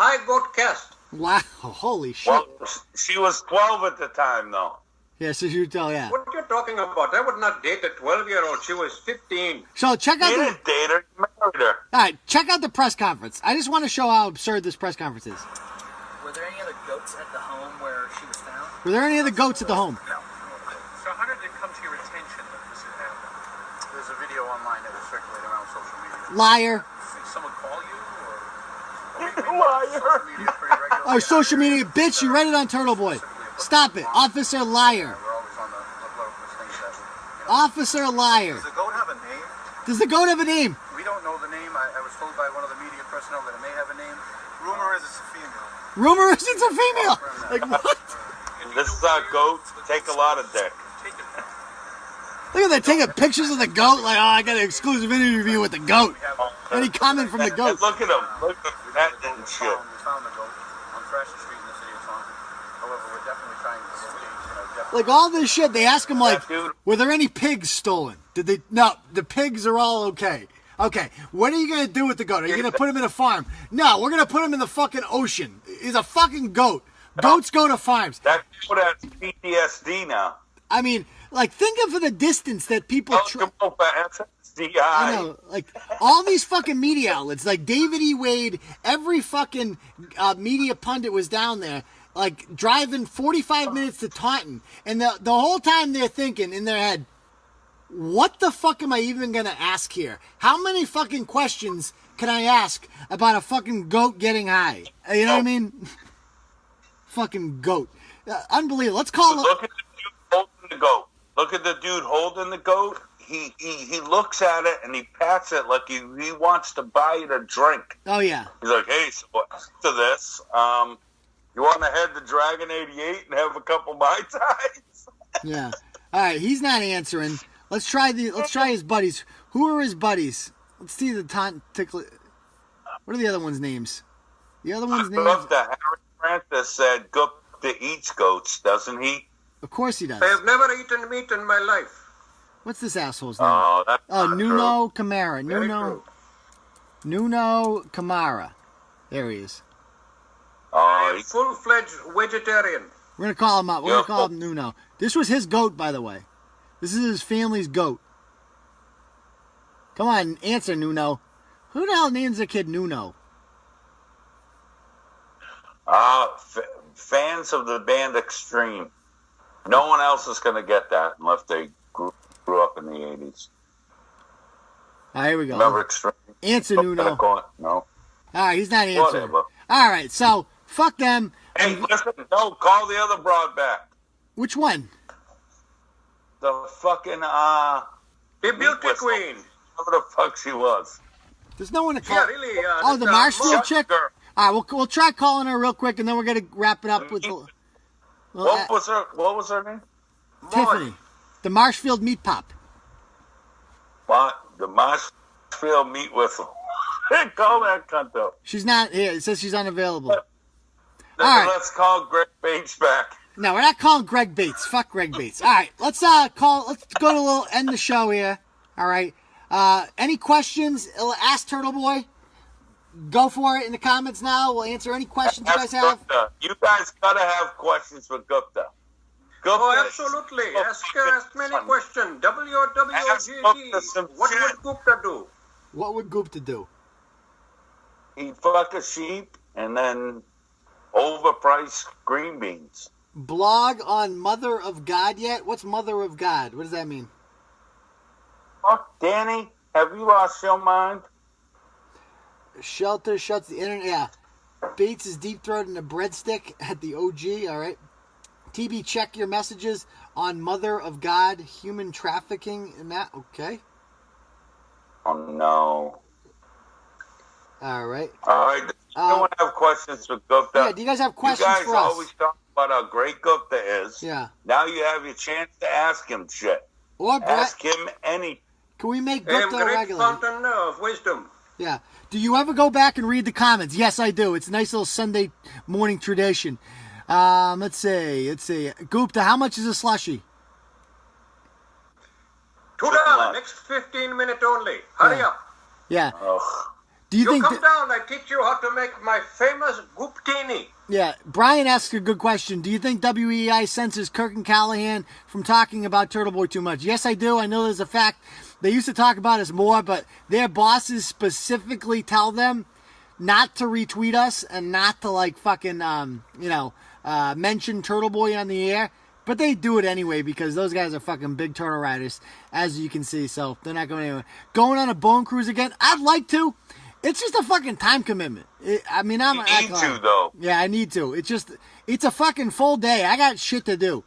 high goat caste. Wow, holy shit. Well, she was 12 at the time, though. Yeah, so you tell, yeah. What are you talking about? I would not date a 12-year-old. She was 15. So check out You the... didn't date her, you married her. All right, check out the press conference. I just want to show how absurd this press conference is. Were there any other goats at the home where she was found? Were there any other goats at the home? No. So how did it come to your attention that this had happened? There's a video online that was circulating around social media. Liar. Did someone call you or? Liar. Social media is pretty regular. Oh, social media, bitch, you read it on Turtleboy. Stop it. Officer liar. We're always on the look for things that, Officer liar. Does the goat have a name? Does the goat have a name? We don't know the name. I was told by one of the media personnel that it may have a name. Rumor is it's a female. Rumor is it's a female. Like, what? This is our goat. Take a lot of dick. Look at that, taking pictures of the goat. Like, oh, I got an exclusive interview with the goat. Any comment from the goat? Look at him. Look at that and shit. We found the goat on Thrasher Street in the city of Taunton. However, we're definitely trying to locate, Like, all this shit, they ask him, like, Yeah, dude. were there any pigs stolen? Did they? No, the pigs are all okay. Okay, what are you going to do with the goat? Are you going to put him in a farm? No, we're going to put him in the fucking ocean. He's a fucking goat. Goats go to farms. That goat has PTSD now. I mean, like, think of the distance that people... Come over SSDI. I know, like, all these fucking media outlets, like David E. Wade, every fucking media pundit was down there, like, driving 45 minutes to Taunton, and the whole time they're thinking in their head, what the fuck am I even gonna ask here? How many fucking questions can I ask about a fucking goat getting high? You know what I mean? Fucking goat. Unbelievable. Let's call it... Look at the dude holding the goat. Look at the dude holding the goat. He looks at it and he pats it like he wants to buy it a drink. Oh, yeah. He's like, hey, so after this, you want to head to Dragon 88 and have a couple Mai Tais? Yeah. All right, he's not answering. Let's try his buddies. Who are his buddies? Let's see the tickle. What are the other ones' names? The other one's names. Harry Francis said Gupta eats goats, doesn't he? Of course he does. I have never eaten meat in my life. What's this asshole's name? Oh, that's not Nuno true. Camara. Very Nuno Camara. There he is. I Oh, am full-fledged vegetarian. We're gonna call him up. We're gonna call him Nuno. This was his goat, by the way. This is his family's goat. Come on, answer, Nuno. Who the hell names a kid Nuno? Fans of the band Extreme. No one else is going to get that unless they grew up in the 80s. All right, here we go. Remember Extreme? Answer, Nuno. No. All right, he's not answering. Whatever. All right, so fuck them. Hey, listen, no, call the other broad back. Which one? The fucking, The beauty whistle. queen. Whatever the fuck she was. There's no one to call. Yeah, really. Oh, the Marshfield chick? Girl. All right, we'll try calling her real quick, and then we're going to wrap it up with What was her name? Tiffany. The Marshfield Meat Pop. The Marshfield Meat Whistle. Call that cunt up. She's not here. It says she's unavailable. All right. Let's call Greg Bates back. No, we're not calling Greg Bates. Fuck Greg Bates. All right, let's go to end the show here. All right. Any questions? Ask Turtleboy. Go for it in the comments now. We'll answer any questions you guys have. Gupta. You guys gotta have questions for Gupta. Oh, absolutely. Ask many questions. WWJD. What would Gupta do? What would Gupta do? He'd fuck a sheep and then overpriced green beans. Blog on Mother of God yet? What's Mother of God? What does that mean? Fuck, Danny, have you lost your mind? Shelter shuts the internet. Yeah. Bates is deep throating a breadstick at the OG. All right. TB, check your messages on Mother of God, human trafficking, and that. Okay. Oh, no. All right. All right. Anyone have questions for Gupta? Yeah, do you guys have questions for us? You guys us? always talk about how great Gupta is. Yeah. Now you have your chance to ask him shit. Or ask him any. Can we make Gupta a regular? Fountain of wisdom. Yeah. Do you ever go back and read the comments? Yes, I do. It's a nice little Sunday morning tradition. Let's see. Gupta, how much is a slushie? $2. Next 15 minutes only. Hurry up. Yeah. Ugh. Do you think come down? I teach you how to make my famous Guptini. Yeah. Brian asked a good question. Do you think WEI censors Kirk and Callahan from talking about Turtleboy too much? Yes, I do. I know there's a fact. They used to talk about us more, but their bosses specifically tell them not to retweet us and not to fucking mention Turtleboy on the air. But they do it anyway because those guys are fucking big turtle riders, as you can see. So they're not going anywhere. Going on a bone cruise again? I'd like to. It's just a fucking time commitment. I'm you need to, though. Yeah, I need to. It's a fucking full day. I got shit to do.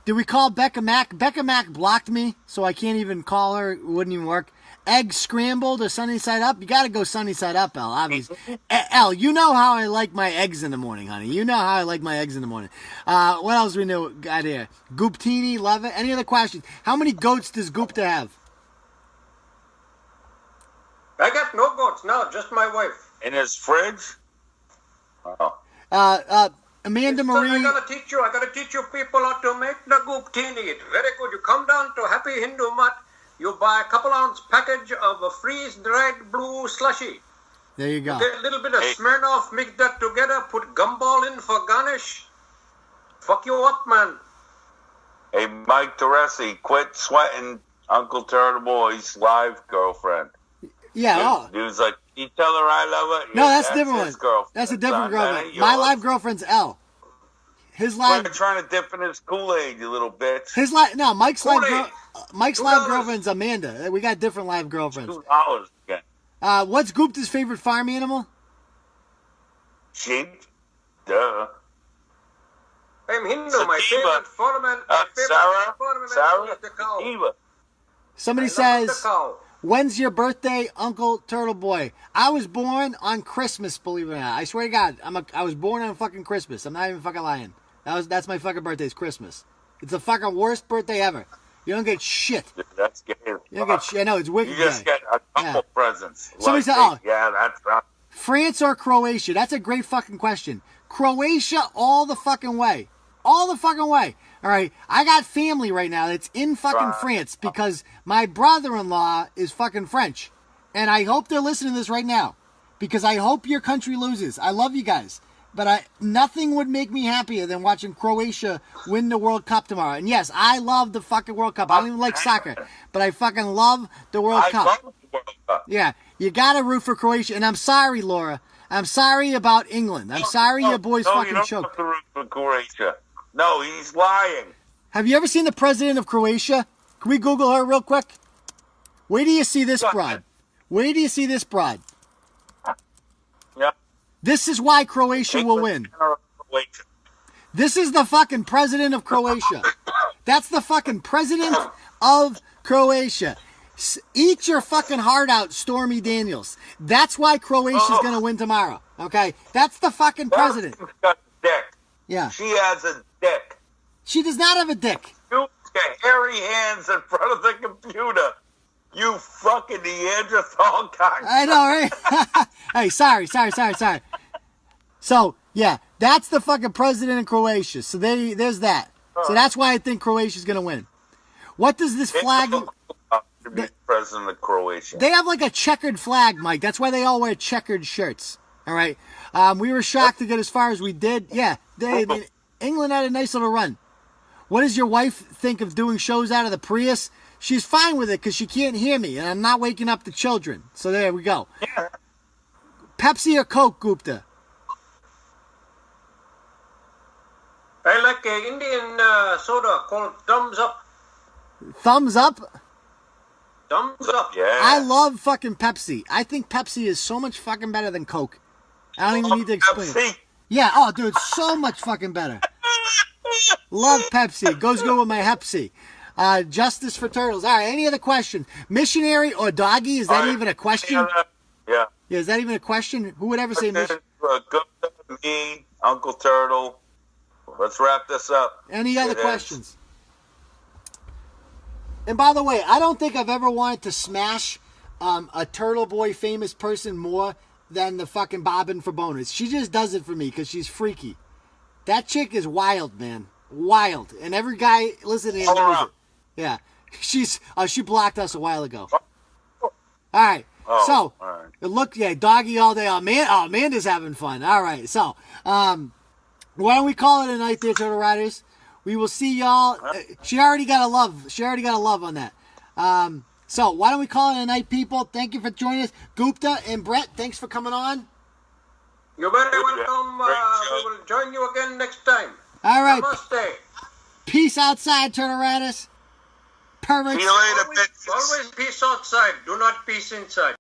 Did we call Becca Mac? Becca Mac blocked me, so I can't even call her. It wouldn't even work. Eggs scrambled or sunny side up? You got to go sunny side up, Elle, obviously. Elle, you know how I like my eggs in the morning, honey. You know how I like my eggs in the morning. What else we got here? Guptini, love it. Any other questions? How many goats does Gupta have? I got no goats now, just my wife. In his fridge? Oh. Amanda Marie. I gotta teach you people how to make the Guptini. It's very good. You come down to Happy Hindu Mutt, you buy a couple ounce package of a freeze-dried blue slushy. There you go. Get a little bit of Smirnoff, mix that together, put gumball in for garnish. Fuck you up, man. Hey, Mike Teresi, quit sweating Uncle Turtleboy's live girlfriend. Yeah, Dude's like, you tell her I love her? No, that's a different one. Girlfriend. That's a different girlfriend. My live girlfriend's Elle. His live. Quit trying to dip in his Kool-Aid, you little bitch. Mike's live girlfriend's Amanda. We got different live girlfriends. $2 again. What's Gupta's favorite farm animal? Sheep. Duh. I'm Hindu. My favorite farm Sarah, is the cow. Eva. Somebody says, when's your birthday, Uncle Turtleboy? I was born on Christmas, believe it or not. I swear to God, I was born on fucking Christmas. I'm not even fucking lying. That's my fucking birthday. It's Christmas. It's the fucking worst birthday ever. You don't get shit. That's gay. You don't get shit. I know, it's wicked. You just get a couple presents. Somebody said, yeah, that's right. France or Croatia? That's a great fucking question. Croatia all the fucking way. All the fucking way. All right, I got family right now that's in fucking France because my brother-in-law is fucking French. And I hope they're listening to this right now because I hope your country loses. I love you guys. But nothing would make me happier than watching Croatia win the World Cup tomorrow. And yes, I love the fucking World Cup. I don't even like soccer, but I fucking love the World Cup. I love the World Cup. Yeah, you got to root for Croatia. And I'm sorry, Laura. I'm sorry about England. I'm sorry your boys fucking choked. You don't have to root for Croatia. No, he's lying. Have you ever seen the president of Croatia? Can we Google her real quick? Where do you see this broad? Where do you see this broad? Yeah. This is why Croatia will win. This is the fucking president of Croatia. That's the fucking president of Croatia. Eat your fucking heart out, Stormy Daniels. That's why Croatia's going to win tomorrow. Okay? That's the fucking president. Got a dick. Yeah. She has a dick. She does not have a dick. You get hairy hands in front of the computer. You fucking Neanderthal guy. I know, right? Hey, sorry. So, yeah, that's the fucking president of Croatia. So there's that. So that's why I think Croatia's going to win. What does this flag... To be president of Croatia. They have like a checkered flag, Mike. That's why they all wear checkered shirts. All right. We were shocked to get as far as we did. Yeah, England had a nice little run. What does your wife think of doing shows out of the Prius? She's fine with it because she can't hear me, and I'm not waking up the children. So there we go. Yeah. Pepsi or Coke, Gupta? I like an Indian soda called Thumbs Up. Thumbs up? Thumbs Up. Yeah. I love fucking Pepsi. I think Pepsi is so much fucking better than Coke. I don't even need to explain it. Pepsi. Yeah, oh, dude, so much fucking better. Love Pepsi. Goes good with my Hepsi. Justice for Turtles. All right, any other questions? Missionary or doggy? Is that even a question? Yeah. Yeah, is that even a question? Who would ever say missionary? Gupta, me, Uncle Turtle. Let's wrap this up. Any other questions? And by the way, I don't think I've ever wanted to smash a Turtleboy famous person more than the fucking Bobbin for bonus. She just does it for me because she's freaky. That chick is wild, man. Wild. And every guy listening knows it. Yeah. She blocked us a while ago. All right. So, it looked, doggy all day. Amanda's having fun. All right. So, why don't we call it a night there, Turtle Riders? We will see y'all. She already got a love on that. So, why don't we call it a night, people? Thank you for joining us. Gupta and Bret, thanks for coming on. You're very welcome. We will join you again next time. All right. Namaste. Peace outside, Turtle Riders. Perverts. See you later, bitches. Always peace outside. Do not peace inside.